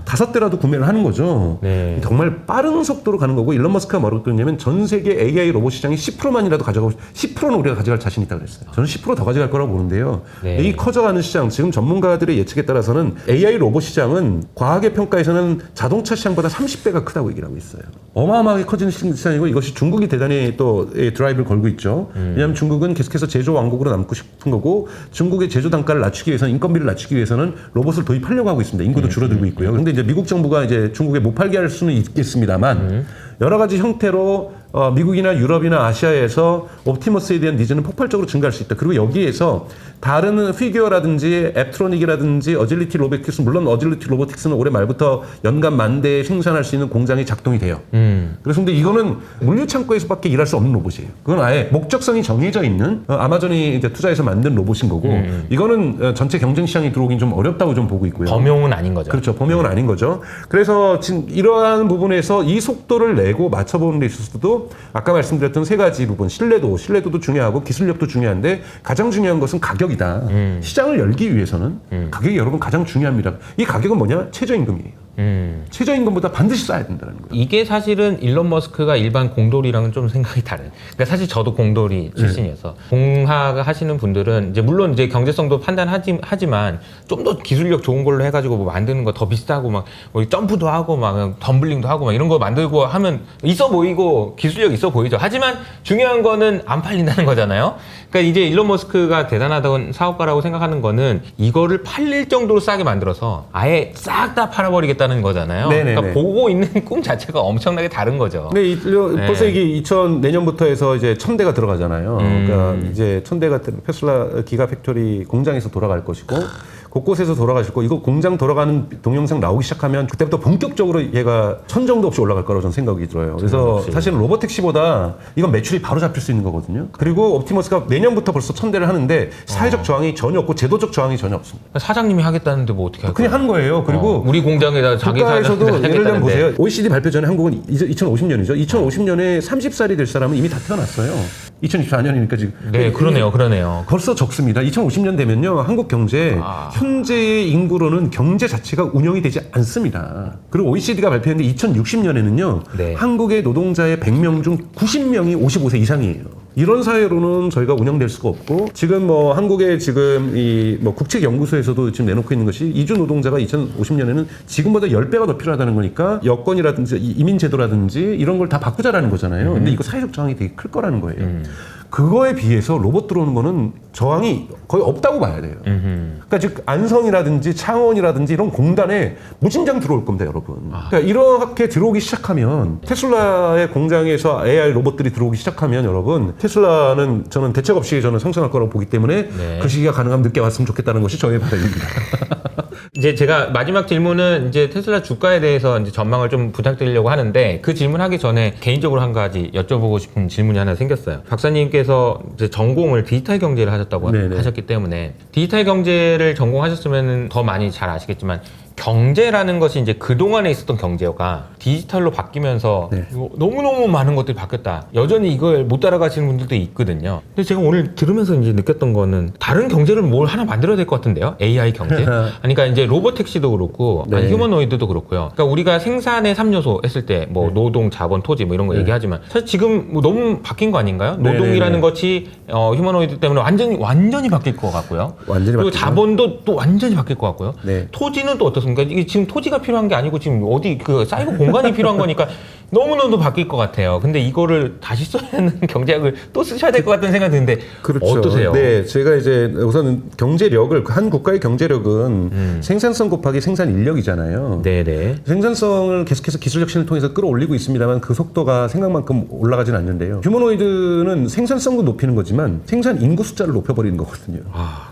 5대라도 구매를 하는 거죠. 네. 정말 빠른 속도로 가는 거고 일론 머스크가 뭐라고 그랬냐면 전 세계 AI 로봇 시장이 10%만이라도 가져가고 10%는 우리가 가져갈 자신이 있다고 그랬어요. 저는 10%더 가져갈 거라고 보는데요. 네. 이 커져가는 시장 지금 전문가들의 예측에 따라서는 AI 로봇 시장은 과학의 평가에서는 자동차 시장보다 30배가 크다고 얘기를 하고 있어요. 어마어마하게 커지는 시장이고 이것이 중국이 대단히 또 드라이브를 걸고 있죠. 왜냐하면 중국은 계속해서 제조 왕국으로 남고 싶은 거고 중국의 제조 단가를 낮추기 위해서는 인건비를 낮추기 위해서는 로봇을 도입하려고 하고 있습니다. 인구도 줄어들고 있고요. 그런데 이제 미국 정부가 이제 중국에 못 팔게 할 수는 있겠습니다만 여러 가지 형태로 미국이나 유럽이나 아시아에서 옵티머스에 대한 니즈는 폭발적으로 증가할 수 있다. 그리고 여기에서 다른 피규어라든지 앱트로닉이라든지 어질리티 로보틱스, 물론 어질리티 로보틱스는 올해 말부터 연간 10,000대 생산할 수 있는 공장이 작동이 돼요. 그래서 근데 이거는 물류 창고에서밖에 일할 수 없는 로봇이에요. 그건 아예 목적성이 정해져 있는 아마존이 이제 투자해서 만든 로봇인 거고 이거는 전체 경쟁 시장이 들어오긴 좀 어렵다고 좀 보고 있고요. 범용은 아닌 거죠. 그렇죠. 범용은 아닌 거죠. 그래서 지금 이러한 부분에서 이 속도를 내고 맞춰보는 데 있어서도 아까 말씀드렸던 세 가지 부분, 신뢰도도 중요하고 기술력도 중요한데 가장 중요한 것은 가격이다. 시장을 열기 위해서는 가격이 여러분 가장 중요합니다. 이 가격은 뭐냐? 최저임금이에요. 최저임금보다 반드시 싸야 된다는 거예요. 이게 사실은 일론 머스크가 일반 공돌이랑은 좀 생각이 다른. 그러니까 사실 저도 공돌이 출신이어서 공학 하시는 분들은 이제 물론 이제 경제성도 판단하지만 좀 더 기술력 좋은 걸로 해가지고 뭐 만드는 거 더 비싸고 막 뭐 점프도 하고 막 덤블링도 하고 막 이런 거 만들고 하면 있어 보이고 기술력 있어 보이죠. 하지만 중요한 거는 안 팔린다는 거잖아요. 그러니까 이제 일론 머스크가 대단하다고 사업가라고 생각하는 거는 이거를 팔릴 정도로 싸게 만들어서 아예 싹 다 팔아버리겠다는 거잖아요. 네네네. 그러니까 보고 있는 꿈 자체가 엄청나게 다른 거죠. 네, 벌써 이게 내년부터 해서 이제 1000대가 들어가잖아요. 그러니까 이제 1000대가 테슬라 기가 팩토리 공장에서 돌아갈 것이고 곳곳에서 돌아가실 거. 이거 공장 돌아가는 동영상 나오기 시작하면 그때부터 본격적으로 얘가 천정도 없이 올라갈 거라고 저는 생각이 들어요. 그래서 사실은 로보택시보다 이건 매출이 바로 잡힐 수 있는 거거든요. 그리고 옵티머스가 내년부터 벌써 1000대를 하는데 사회적 저항이 전혀 없고 제도적 저항이 전혀 없습니다. 사장님이 하겠다는데 뭐 어떻게 할까요? 그냥 하는 거예요. 그리고 우리 공장에다 자기 국가에서도 사장님이 예를 들면 하겠다는데. 보세요. OECD 발표 전에 한국은 2050년이죠. 2050년에 30살이 될 사람은 이미 다 태어났어요. 2024년이니까 지금. 네, 그러네요. 벌써 적습니다. 2050년 되면요. 한국 경제 현재의 인구로는 경제 자체가 운영이 되지 않습니다. 그리고 OECD가 발표했는데 2060년에는요. 네. 한국의 노동자의 100명 중 90명이 55세 이상이에요. 이런 사회로는 저희가 운영될 수가 없고 지금 뭐 한국의 지금 이 뭐 국책연구소에서도 지금 내놓고 있는 것이 이주 노동자가 2050년에는 지금보다 10배가 더 필요하다는 거니까 여건이라든지 이민제도라든지 이런 걸 다 바꾸자라는 거잖아요. 근데 이거 사회적 저항이 되게 클 거라는 거예요. 그거에 비해서 로봇 들어오는 거는 저항이 거의 없다고 봐야 돼요. 그러니까 즉 안성이라든지 창원이라든지 이런 공단에 무진장 들어올 겁니다, 여러분. 그러니까 이렇게 들어오기 시작하면 테슬라의 공장에서 AI 로봇들이 들어오기 시작하면 여러분 테슬라는 저는 대책 없이 저는 상승할 거라고 보기 때문에 네. 그 시기가 가능하면 늦게 왔으면 좋겠다는 것이 저의 바람입니다. 이제 제가 마지막 질문은 이제 테슬라 주가에 대해서 이제 전망을 좀 부탁드리려고 하는데 그 질문하기 전에 개인적으로 한 가지 여쭤보고 싶은 질문이 하나 생겼어요. 박사님께서 이제 전공을 디지털 경제를 하셨다고 네네. 하셨기 때문에 디지털 경제를 전공하셨으면 더 많이 잘 아시겠지만 경제라는 것이 이제 그동안에 있었던 경제가 디지털로 바뀌면서 네. 너무너무 많은 것들이 바뀌었다. 여전히 이걸 못 따라가시는 분들도 있거든요. 근데 제가 오늘 들으면서 이제 느꼈던 거는 다른 경제를 뭘 하나 만들어야 될 것 같은데요. AI 경제. 그러니까 이제 로보택시도 그렇고 네. 휴머노이드도 그렇고요. 그러니까 우리가 생산의 3요소 했을 때 뭐 노동, 자본, 토지 뭐 이런 거 얘기하지만 사실 지금 뭐 너무 바뀐 거 아닌가요? 네, 노동이라는 네. 것이 휴머노이드 때문에 완전히 바뀔 것 같고요. 완전히 그리고 바뀌죠. 자본도 또 완전히 바뀔 것 같고요. 네. 토지는 또 어떻습니까? 이게 지금 토지가 필요한 게 아니고 지금 어디 그 사이버 공간이 필요한 거니까 너무너무 바뀔 것 같아요. 근데 이거를 다시 써야 하는 경제학을 또 쓰셔야 될 것 같다는 생각이 드는데 그렇죠. 어떠세요? 네, 제가 이제 우선 경제력을 한 국가의 경제력은 생산성 곱하기 생산 인력이잖아요. 네네. 생산성을 계속해서 기술 혁신을 통해서 끌어올리고 있습니다만 그 속도가 생각만큼 올라가진 않는데요. 휴머노이드는 생산성도 높이는 거지만 생산 인구 숫자를 높여버리는 거거든요.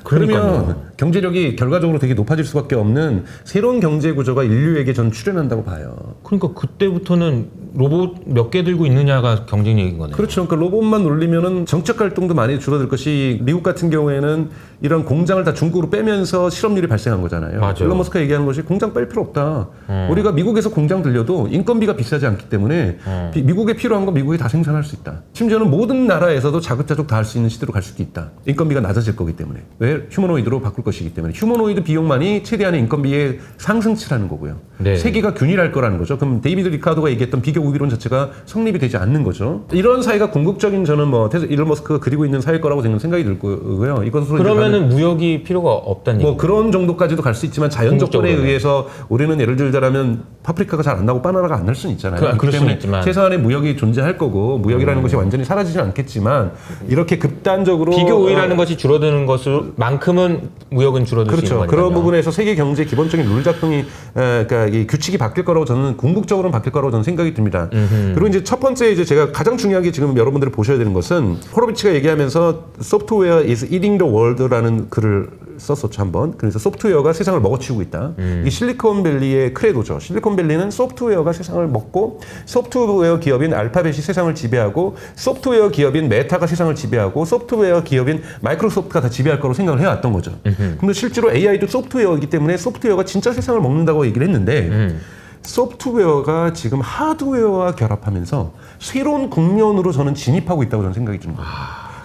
그러면 경제력이 결과적으로 되게 높아질 수밖에 없는 새로운 경제 구조가 인류에게 전 출현한다고 봐요. 그러니까 그때부터는 로봇 몇 개 들고 있느냐가 경쟁력인 거네요. 그렇죠. 그러니까 로봇만 올리면은 정책 활동도 많이 줄어들 것이 미국 같은 경우에는 이런 공장을 다 중국으로 빼면서 실업률이 발생한 거잖아요. 맞아요. 일론 머스크가 얘기하는 것이 공장 뺄 필요 없다. 우리가 미국에서 공장 들려도 인건비가 비싸지 않기 때문에 미국에 필요한 건 미국이 다 생산할 수 있다. 심지어는 모든 나라에서도 자급자족 다 할 수 있는 시대로 갈 수도 있다. 인건비가 낮아질 거기 때문에. 왜? 휴머노이드로 바꿀 것이기 때문에. 휴머노이드 비용만이 최대한의 인건비의 상승치라는 거고요. 네. 세계가 균일할 거라는 거죠. 그럼 데이비드 리카도가 얘기했던 비교 우위론 자체가 성립이 되지 않는 거죠. 이런 사회가 궁극적인 저는 뭐 일론 머스크가 그리고 있는 사회일 거라고 저는 생각이 들고요. 이것으로 그러면은 무역이 필요가 없다는 뭐 얘기. 그런 정도까지도 갈 수 있지만 자연 조건에 의해서 우리는 예를 들자면 파프리카가 잘 안 나고 바나나가 안 날 수는 있잖아요. 그럴 그렇기 수는 때문에 있지만. 최소한의 무역이 존재할 거고 무역이라는 것이 완전히 사라지지는 않겠지만 이렇게 급단적으로 비교 우위라는 것이 줄어드는 것만큼은 무역은 줄어들 수 있는 그렇죠. 거니까요. 그런 부분에서 세계 경제 기본적인 룰 작동이 그러니까 이 규칙이 바뀔 거라고 저는 궁극적으로는 바뀔 거라고 저는 생각이 듭니다. 그리고 이제 첫 번째 이제 제가 가장 중요하게 지금 여러분들이 보셔야 되는 것은 호로비치가 얘기하면서 software is eating the world라는 글을 썼었죠 한번. 그래서 소프트웨어가 세상을 먹어치우고 있다. 이 실리콘밸리의 크레도죠. 실리콘밸리는 소프트웨어가 세상을 먹고 소프트웨어 기업인 알파벳이 세상을 지배하고 소프트웨어 기업인 메타가 세상을 지배하고 소프트웨어 기업인 마이크로소프트가 다 지배할 거라고 생각을 해왔던 거죠. 근데 실제로 AI도 소프트웨어이기 때문에 소프트웨어가 진짜 세상을 먹는다고 얘기를 했는데 소프트웨어가 지금 하드웨어와 결합하면서 새로운 국면으로 저는 진입하고 있다고 저는 생각이 드는 거예요.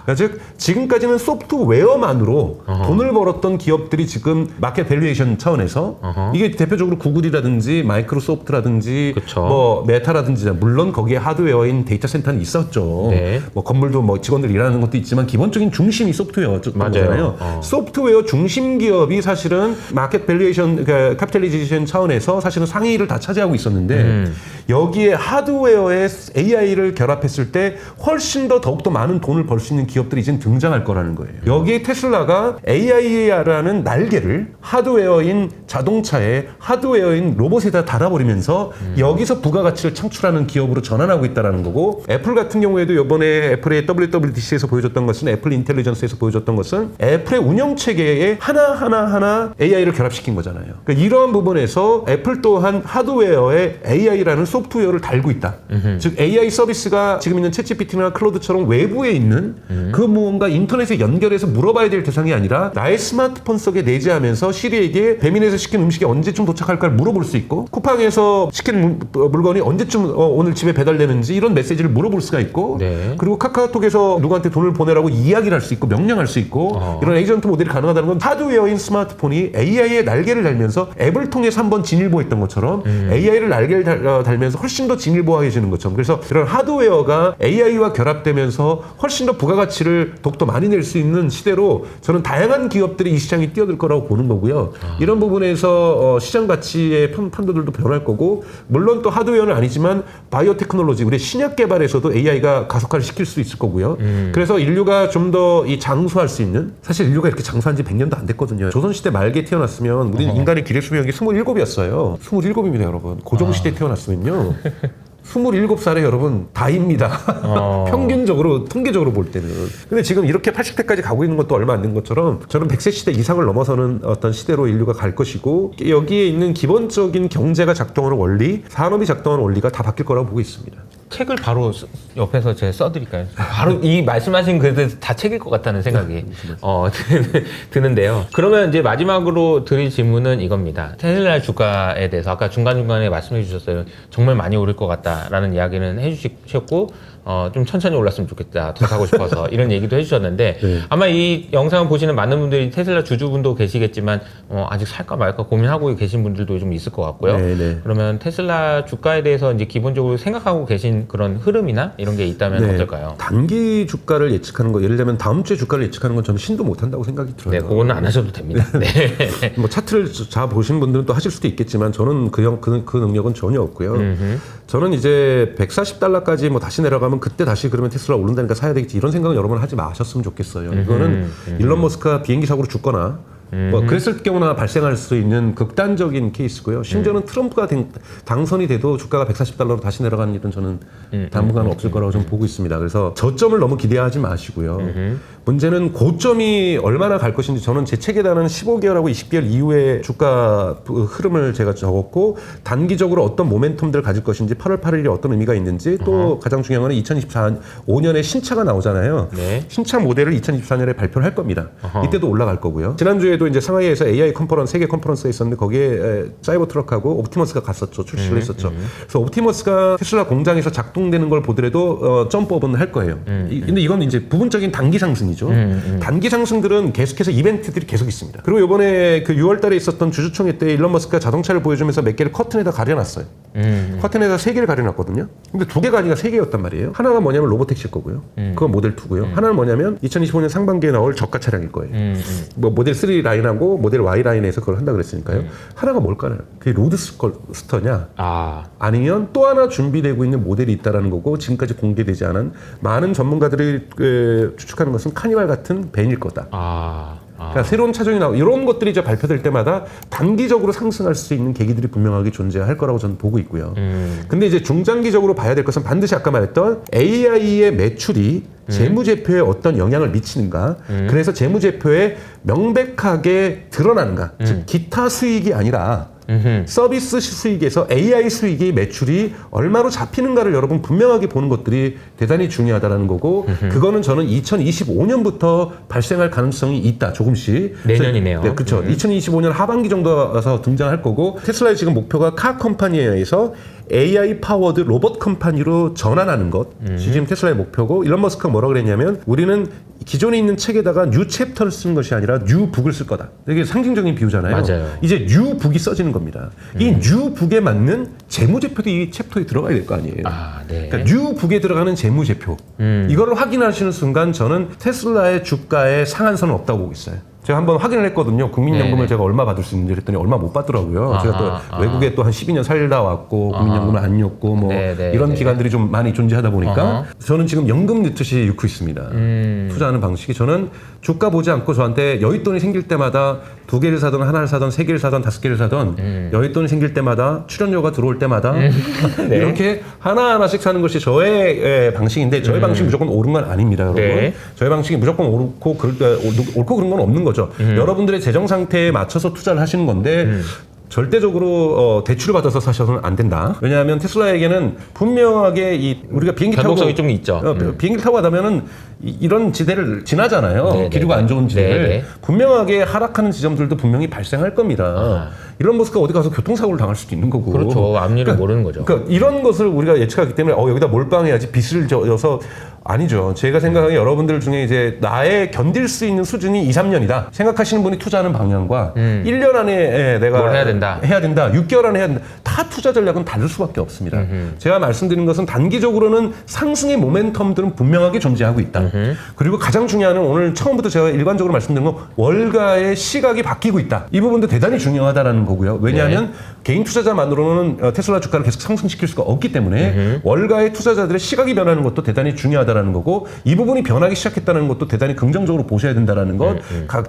그러니까 즉 지금까지는 소프트웨어만으로 돈을 벌었던 기업들이 지금 마켓 밸류에이션 차원에서 이게 대표적으로 구글이라든지 마이크로소프트라든지 그쵸. 뭐 메타라든지 물론 거기에 하드웨어인 데이터 센터는 있었죠. 네. 뭐 건물도 뭐 직원들 일하는 것도 있지만 기본적인 중심이 소프트웨어잖아요. 소프트웨어 중심 기업이 사실은 마켓 밸류에이션 그러니까 카피탈리제이션 차원에서 사실은 상위를 다 차지하고 있었는데 여기에 하드웨어에 AI를 결합했을 때 훨씬 더욱더 많은 돈을 벌 수 있는 기업들이 이제 등장할 거라는 거예요. 여기에 테슬라가 AI라는 날개를 하드웨어인 자동차에 하드웨어인 로봇에다 달아버리면서 여기서 부가가치를 창출하는 기업으로 전환하고 있다는 거고 애플 같은 경우에도 이번에 애플의 WWDC에서 보여줬던 것은 애플 인텔리전스에서 보여줬던 것은 애플의 운영체계에 하나 AI를 결합시킨 거잖아요. 그러니까 이러한 부분에서 애플 또한 하드웨어에 AI라는 소프트웨어를 달고 있다. 즉 AI 서비스가 지금 있는 챗GPT나 클로드처럼 외부에 있는 그 무언가 인터넷에 연결해서 물어봐야 될 대상이 아니라 나의 스마트폰 속에 내재하면서 시리에게 배민에서 시킨 음식이 언제쯤 도착할까를 물어볼 수 있고 쿠팡에서 시킨 물건이 언제쯤 오늘 집에 배달되는지 이런 메시지를 물어볼 수가 있고 네. 그리고 카카오톡에서 누구한테 돈을 보내라고 이야기를 할 수 있고 명령할 수 있고 이런 에이전트 모델이 가능하다는 건 하드웨어인 스마트폰이 AI의 날개를 달면서 앱을 통해서 한번 진일보했던 것처럼 AI를 날개를 달면서 훨씬 더 진일보하게지는 것처럼 그래서 이런 하드웨어가 AI와 결합되면서 훨씬 더 부가가치를 더욱더 많이 낼 수 있는 시대로 저는 다양한 기업들이 이 시장에 뛰어들 거라고 보는 거고요. 이런 부분에서 시장 가치의 판도들도 변할 거고 물론 또 하드웨어는 아니지만 바이오 테크놀로지 우리 신약 개발에서도 AI가 가속화를 시킬 수 있을 거고요. 그래서 인류가 좀 더 이 장수할 수 있는 사실 인류가 이렇게 장수한 지 100년도 안 됐거든요. 조선시대 말기에 태어났으면 우리 인간의 기대 수명이 27이었어요. 27입니다 여러분. 고종시대에 태어났으면요. 27살에 여러분 다입니다. 평균적으로 통계적으로 볼 때는. 근데 지금 이렇게 80대까지 가고 있는 것도 얼마 안 된 것처럼 저는 100세 시대 이상을 넘어서는 어떤 시대로 인류가 갈 것이고 여기에 있는 기본적인 경제가 작동하는 원리, 산업이 작동하는 원리가 다 바뀔 거라고 보고 있습니다. 책을 바로 옆에서 제가 써드릴까요? 바로 이 말씀하신 그 다 책일 것 같다는 생각이 드는데요. 그러면 이제 마지막으로 드릴 질문은 이겁니다. 테슬라 주가에 대해서 아까 중간중간에 말씀해 주셨어요. 정말 많이 오를 것 같다라는 이야기는 해주셨고 좀 천천히 올랐으면 좋겠다. 더 사고 싶어서 이런 얘기도 해주셨는데 네. 아마 이 영상을 보시는 많은 분들이 테슬라 주주분도 계시겠지만 아직 살까 말까 고민하고 계신 분들도 좀 있을 것 같고요. 네, 네. 그러면 테슬라 주가에 대해서 이제 기본적으로 생각하고 계신 좋은 그런 흐름이나 이런 게 있다면 어떨까요? 단기 주가를 예측하는 거, 예를 들면 다음 주에 주가를 예측하는 건 저는 신도 못한다고 생각이 들어요. 네, 그거는 안 하셔도 됩니다. 네. 뭐 차트를 자 보신 분들은 또 하실 수도 있겠지만 저는 그 능력은 전혀 없고요. 저는 이제 140달러까지 뭐 다시 내려가면 그때 다시 그러면 테슬라 오른다니까 사야 되겠지 이런 생각은 여러분 하지 마셨으면 좋겠어요. 이거는 일론 머스크가 비행기 사고로 죽거나 뭐 그랬을 경우나 발생할 수 있는 극단적인 케이스고요. 심지어는 트럼프가 당선이 돼도 주가가 140달러로 다시 내려가는 일은 저는 당분간 없을 거라고 좀 보고 있습니다. 그래서 저점을 너무 기대하지 마시고요. 문제는 고점이 얼마나 갈 것인지 저는 제 책에다는 15개월하고 20개월 이후의 주가 흐름을 제가 적었고 단기적으로 어떤 모멘텀들을 가질 것인지 8월 8일이 어떤 의미가 있는지 또 가장 중요한 건 2024년에 신차가 나오잖아요. 네. 신차 모델을 2024년에 발표를 할 겁니다. 이때도 올라갈 거고요. 지난주에도 이제 상하이에서 AI 컨퍼런스, 세계 컨퍼런스가 있었는데 거기에 사이버 트럭하고 옵티머스가 갔었죠. 출시를 했었죠. 그래서 옵티머스가 테슬라 공장에서 작동되는 걸 보더라도 점프업은 할 거예요. 근데 이건 이제 부분적인 단기 상승이죠. 단기 상승들은 계속해서 이벤트들이 계속 있습니다. 그리고 이번에 그 6월 달에 있었던 주주총회 때 일론 머스크가 자동차를 보여주면서 몇 개를 커튼에다 가려놨어요. 커튼에다 3개를 가려놨거든요. 근데 2개가 아니라 3개였단 말이에요. 하나가 뭐냐면 로보택시일 거고요. 그건 모델 2고요. 하나는 뭐냐면 2025년 상반기에 나올 저가 차량일 거예요. 뭐 모델 3 라인하고 모델 Y 라인에서 그걸 한다 그랬으니까요. 하나가 뭘까요? 그게 로드스터냐? 아니면 또 하나 준비되고 있는 모델이 있다라는 거고 지금까지 공개되지 않은 많은 전문가들이 추측하는 것은 카니발 같은 벤일 거다. 그러니까 새로운 차종이 나오고 이런 것들이 이제 발표될 때마다 단기적으로 상승할 수 있는 계기들이 분명하게 존재할 거라고 저는 보고 있고요. 근데 이제 중장기적으로 봐야 될 것은 반드시 아까 말했던 AI의 매출이 재무제표에 어떤 영향을 미치는가. 그래서 재무제표에 명백하게 드러나는가. 즉 기타 수익이 아니라 서비스 수익에서 AI 수익의 매출이 얼마로 잡히는가를 여러분 분명하게 보는 것들이 대단히 중요하다는 거고 그거는 저는 2025년부터 발생할 가능성이 있다. 조금씩. 내년이네요. 네, 그렇죠. 2025년 하반기 정도 와서 등장할 거고 테슬라의 지금 목표가 카 컴퍼니에서 AI 파워드 로봇 컴퍼니로 전환하는 것. 지금 테슬라의 목표고 일론 머스크가 뭐라고 그랬냐면 우리는 기존에 있는 책에다가 뉴 챕터를 쓰는 것이 아니라 뉴 북을 쓸 거다. 이게 상징적인 비유잖아요. 맞아요. 이제 뉴 북이 써지는 겁니다. 이 뉴 북에 맞는 재무제표도 이 챕터에 들어가야 될 거 아니에요. 네. 그러니까 뉴 북에 들어가는 재무제표. 이거를 확인하시는 순간 저는 테슬라의 주가에 상한선은 없다고 보고 있어요. 제가 한번 확인을 했거든요. 국민연금을 제가 얼마 받을 수 있는지 그랬더니 얼마 못 받더라고요. 제가 또 외국에 또 한 12년 살다 왔고 국민연금을 안 줬고 뭐 이런 기관들이 좀 많이 존재하다 보니까 저는 지금 연금 넣듯이 넣고 있습니다. 투자하는 방식이 저는 주가 보지 않고 저한테 여윳돈이 생길 때마다 2개를 사든 하나를 사든 3개를 사든 5개를 사든 여윳돈이 생길 때마다 출연료가 들어올 때마다 이렇게 하나하나씩 사는 것이 저의 방식인데 저의 방식이 무조건 옳은 건 아닙니다, 여러분. 저의 방식이 무조건 옳고 그런 건 없는 거죠. 여러분들의 재정 상태에 맞춰서 투자를 하시는 건데 절대적으로 대출을 받아서 사셔서는 안 된다. 왜냐하면 테슬라에게는 분명하게 우리가 비행기 타고 변동성이 좀 있죠. 비행기 타고 가다면은 이런 지대를 지나잖아요. 기류가 안 좋은 지대를 분명하게 하락하는 지점들도 분명히 발생할 겁니다. 일론 머스크가 어디 가서 교통사고를 당할 수도 있는 거고. 그렇죠. 앞일을 모르는 거죠. 그러니까 이런 것을 우리가 예측하기 때문에 여기다 몰빵해야지 빚을 져서 아니죠. 제가 생각하기에 여러분들 중에 이제 나의 견딜 수 있는 수준이 2, 3년이다. 생각하시는 분이 투자하는 방향과 1년 안에 내가 뭘 해야 된다. 6개월 안에 해야 된다. 다 투자 전략은 다를 수밖에 없습니다. 제가 말씀드린 것은 단기적으로는 상승의 모멘텀들은 분명하게 존재하고 있다. 그리고 가장 중요한 건 오늘 처음부터 제가 일관적으로 말씀드린 건 월가의 시각이 바뀌고 있다. 이 부분도 대단히 중요하다라는 거고요. 왜냐하면 개인 투자자만으로는 테슬라 주가를 계속 상승시킬 수가 없기 때문에 월가의 투자자들의 시각이 변하는 것도 대단히 중요하다라는 거고 이 부분이 변하기 시작했다는 것도 대단히 긍정적으로 보셔야 된다라는 것.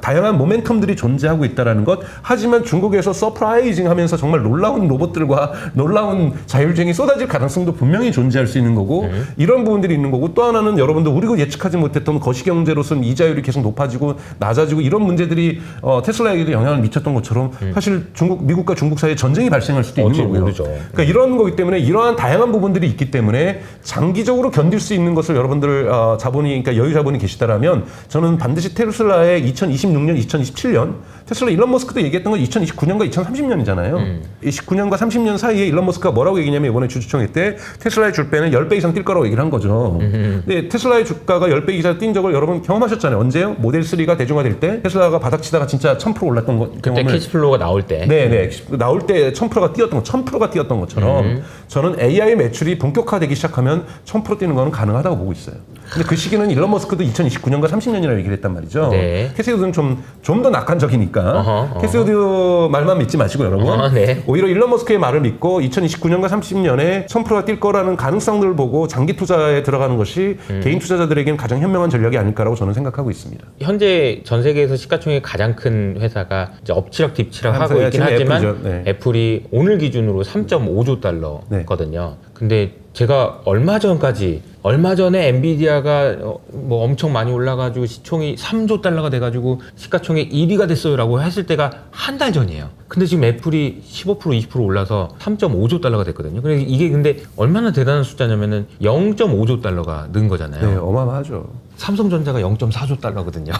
다양한 모멘텀들이 존재하고 있다라는 것. 하지만 중국에서 서프라이징 하면서 정말 놀라운 로봇들과 놀라운 자율주행이 쏟아질 가능성도 분명히 존재할 수 있는 거고 이런 부분들이 있는 거고 또 하나는 여러분들 우리가 예측하지 못했던 거시경제로서는 이자율이 계속 높아지고 낮아지고 이런 문제들이 테슬라에게도 영향을 미쳤던 것처럼 사실 미국과 중국 사이에 전쟁이 발생할 수도 있는 거고요. 모르죠. 그러니까 이런 거기 때문에 이러한 다양한 부분들이 있기 때문에 장기적으로 견딜 수 있는 것을 여러분들 그러니까 여유 자본이 계시다라면 저는 반드시 테슬라의 2026년, 2027년 테슬라 일론 머스크도 얘기했던 건 2029년과 2030년이잖아요. 29년과 30년 사이에 일론 머스크가 뭐라고 얘기냐면 이번에 주주총회 때 테슬라의 주가는 10배 이상 뛸 거라고 얘기를 한 거죠. 근데 테슬라의 주가가 10배 이상 뛴 적을 여러분 경험하셨잖아요. 언제요? 모델 3가 대중화될 때 테슬라가 바닥치다가 진짜 1000% 올랐던 거 그때 경험을 캐시플로우가 나올 때. 네네. 나올 때 1000%가 뛰었던 거, 1000%가 뛰었던 것처럼 저는 AI 매출이 본격화되기 시작하면 1000% 뛰는 거는 가능하다고 보고 있어요. 근데 그 시기는 일론 머스크도 2029년과 30년이라고 얘기를 했단 말이죠. 네. 캐시우드는 좀 더 낙관적이니까 캐시우드 말만 믿지 마시고 여러분. 네. 오히려 일론 머스크의 말을 믿고 2029년과 30년에 1000%가 뛸 거라는 가능성들을 보고 장기 투자에 들어가는 것이 개인 투자자들에게는 가장 현명한 전략이 아닐까라고 저는 생각하고 있습니다. 현재 전 세계에서 시가총액이 가장 큰 회사가 이제 엎치락 뒤치락 하고 항상 있긴 지금 하지만 애플이죠. 네. 애플이 오늘 기준으로 3.5조 달러거든요. 근데 제가 얼마 전에 엔비디아가 뭐 엄청 많이 올라가지고 시총이 3조 달러가 돼가지고 시가총액 1위가 됐어요라고 했을 때가 한 달 전이에요. 근데 지금 애플이 15% 20% 올라서 3.5조 달러가 됐거든요. 그래서 이게 근데 얼마나 대단한 숫자냐면은 0.5조 달러가 는 거잖아요. 네, 어마어마하죠. 삼성전자가 0.4조 달러거든요.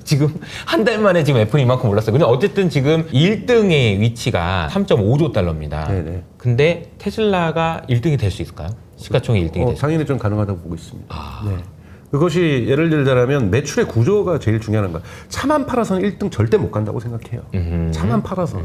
지금 한 달 만에 지금 애플이 이만큼 올랐어요. 근데 어쨌든 지금 1등의 위치가 3.5조 달러입니다. 네네. 근데 테슬라가 1등이 될 수 있을까요? 시가총액 1등이 될 수 있을까요? 당연히 좀 가능하다고 보고 있습니다. 네. 그것이 예를 들자면 매출의 구조가 제일 중요한 거야. 차만 팔아서는 1등 절대 못 간다고 생각해요. 차만 팔아서.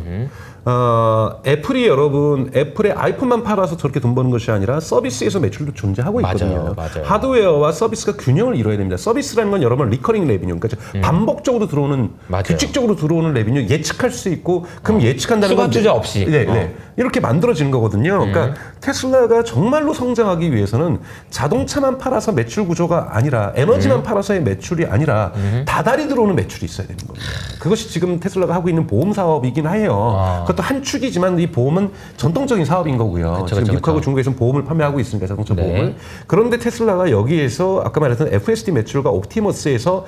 애플이 여러분 애플의 아이폰만 팔아서 저렇게 돈 버는 것이 아니라 서비스에서 매출도 존재하고 있거든요. 맞아요. 하드웨어와 서비스가 균형을 이뤄야 됩니다. 서비스라는 건 여러분 리커링 레비뉴, 그러니까 반복적으로 들어오는 맞아요. 규칙적으로 들어오는 레비뉴 예측할 수 있고 그럼 예측한다는 수가 건 투자 없이. 네. 이렇게 만들어지는 거거든요. 그러니까 테슬라가 정말로 성장하기 위해서는 자동차만 팔아서 매출 구조가 아니라 에너지만 팔아서의 매출이 아니라 다달이 들어오는 매출이 있어야 되는 겁니다. 그것이 지금 테슬라가 하고 있는 보험 사업이긴 해요. 그것도 한 축이지만 이 보험은 전통적인 사업인 거고요. 지금 미국하고 중국에서는 보험을 판매하고 있으니까 자동차 네. 보험을. 그런데 테슬라가 여기에서 아까 말했던 FSD 매출과 옵티머스에서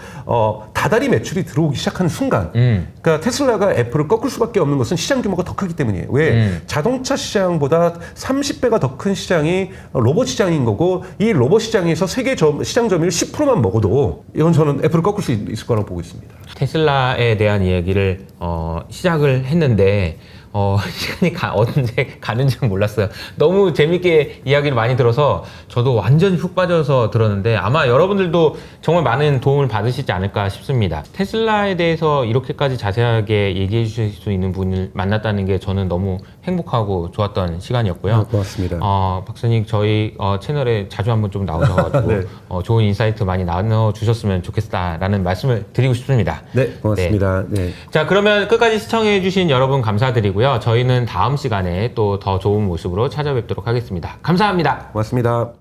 다달이 매출이 들어오기 시작하는 순간 그러니까 테슬라가 애플을 꺾을 수밖에 없는 것은 시장 규모가 더 크기 때문이에요. 왜? 자동차 시장보다 30배가 더 큰 시장이 로봇 시장인 거고 이 로봇 시장에서 세계 시장 점유율 10%만 먹어도 이건 저는 애플을 꺾을 수 있을 거라고 보고 있습니다. 테슬라에 대한 이야기를 시작을 했는데 시간이 언제 가는지 몰랐어요. 너무 재밌게 이야기를 많이 들어서 저도 완전히 푹 빠져서 들었는데 아마 여러분들도 정말 많은 도움을 받으시지 않을까 싶습니다. 테슬라에 대해서 이렇게까지 자세하게 얘기해 주실 수 있는 분을 만났다는 게 저는 너무 행복하고 좋았던 시간이었고요. 고맙습니다. 박사님 저희 채널에 자주 한번 좀 나오셔가지고 네. 좋은 인사이트 많이 나눠주셨으면 좋겠다라는 말씀을 드리고 싶습니다. 네, 고맙습니다. 네. 자, 그러면 끝까지 시청해주신 여러분 감사드리고요. 저희는 다음 시간에 또 더 좋은 모습으로 찾아뵙도록 하겠습니다. 감사합니다. 고맙습니다.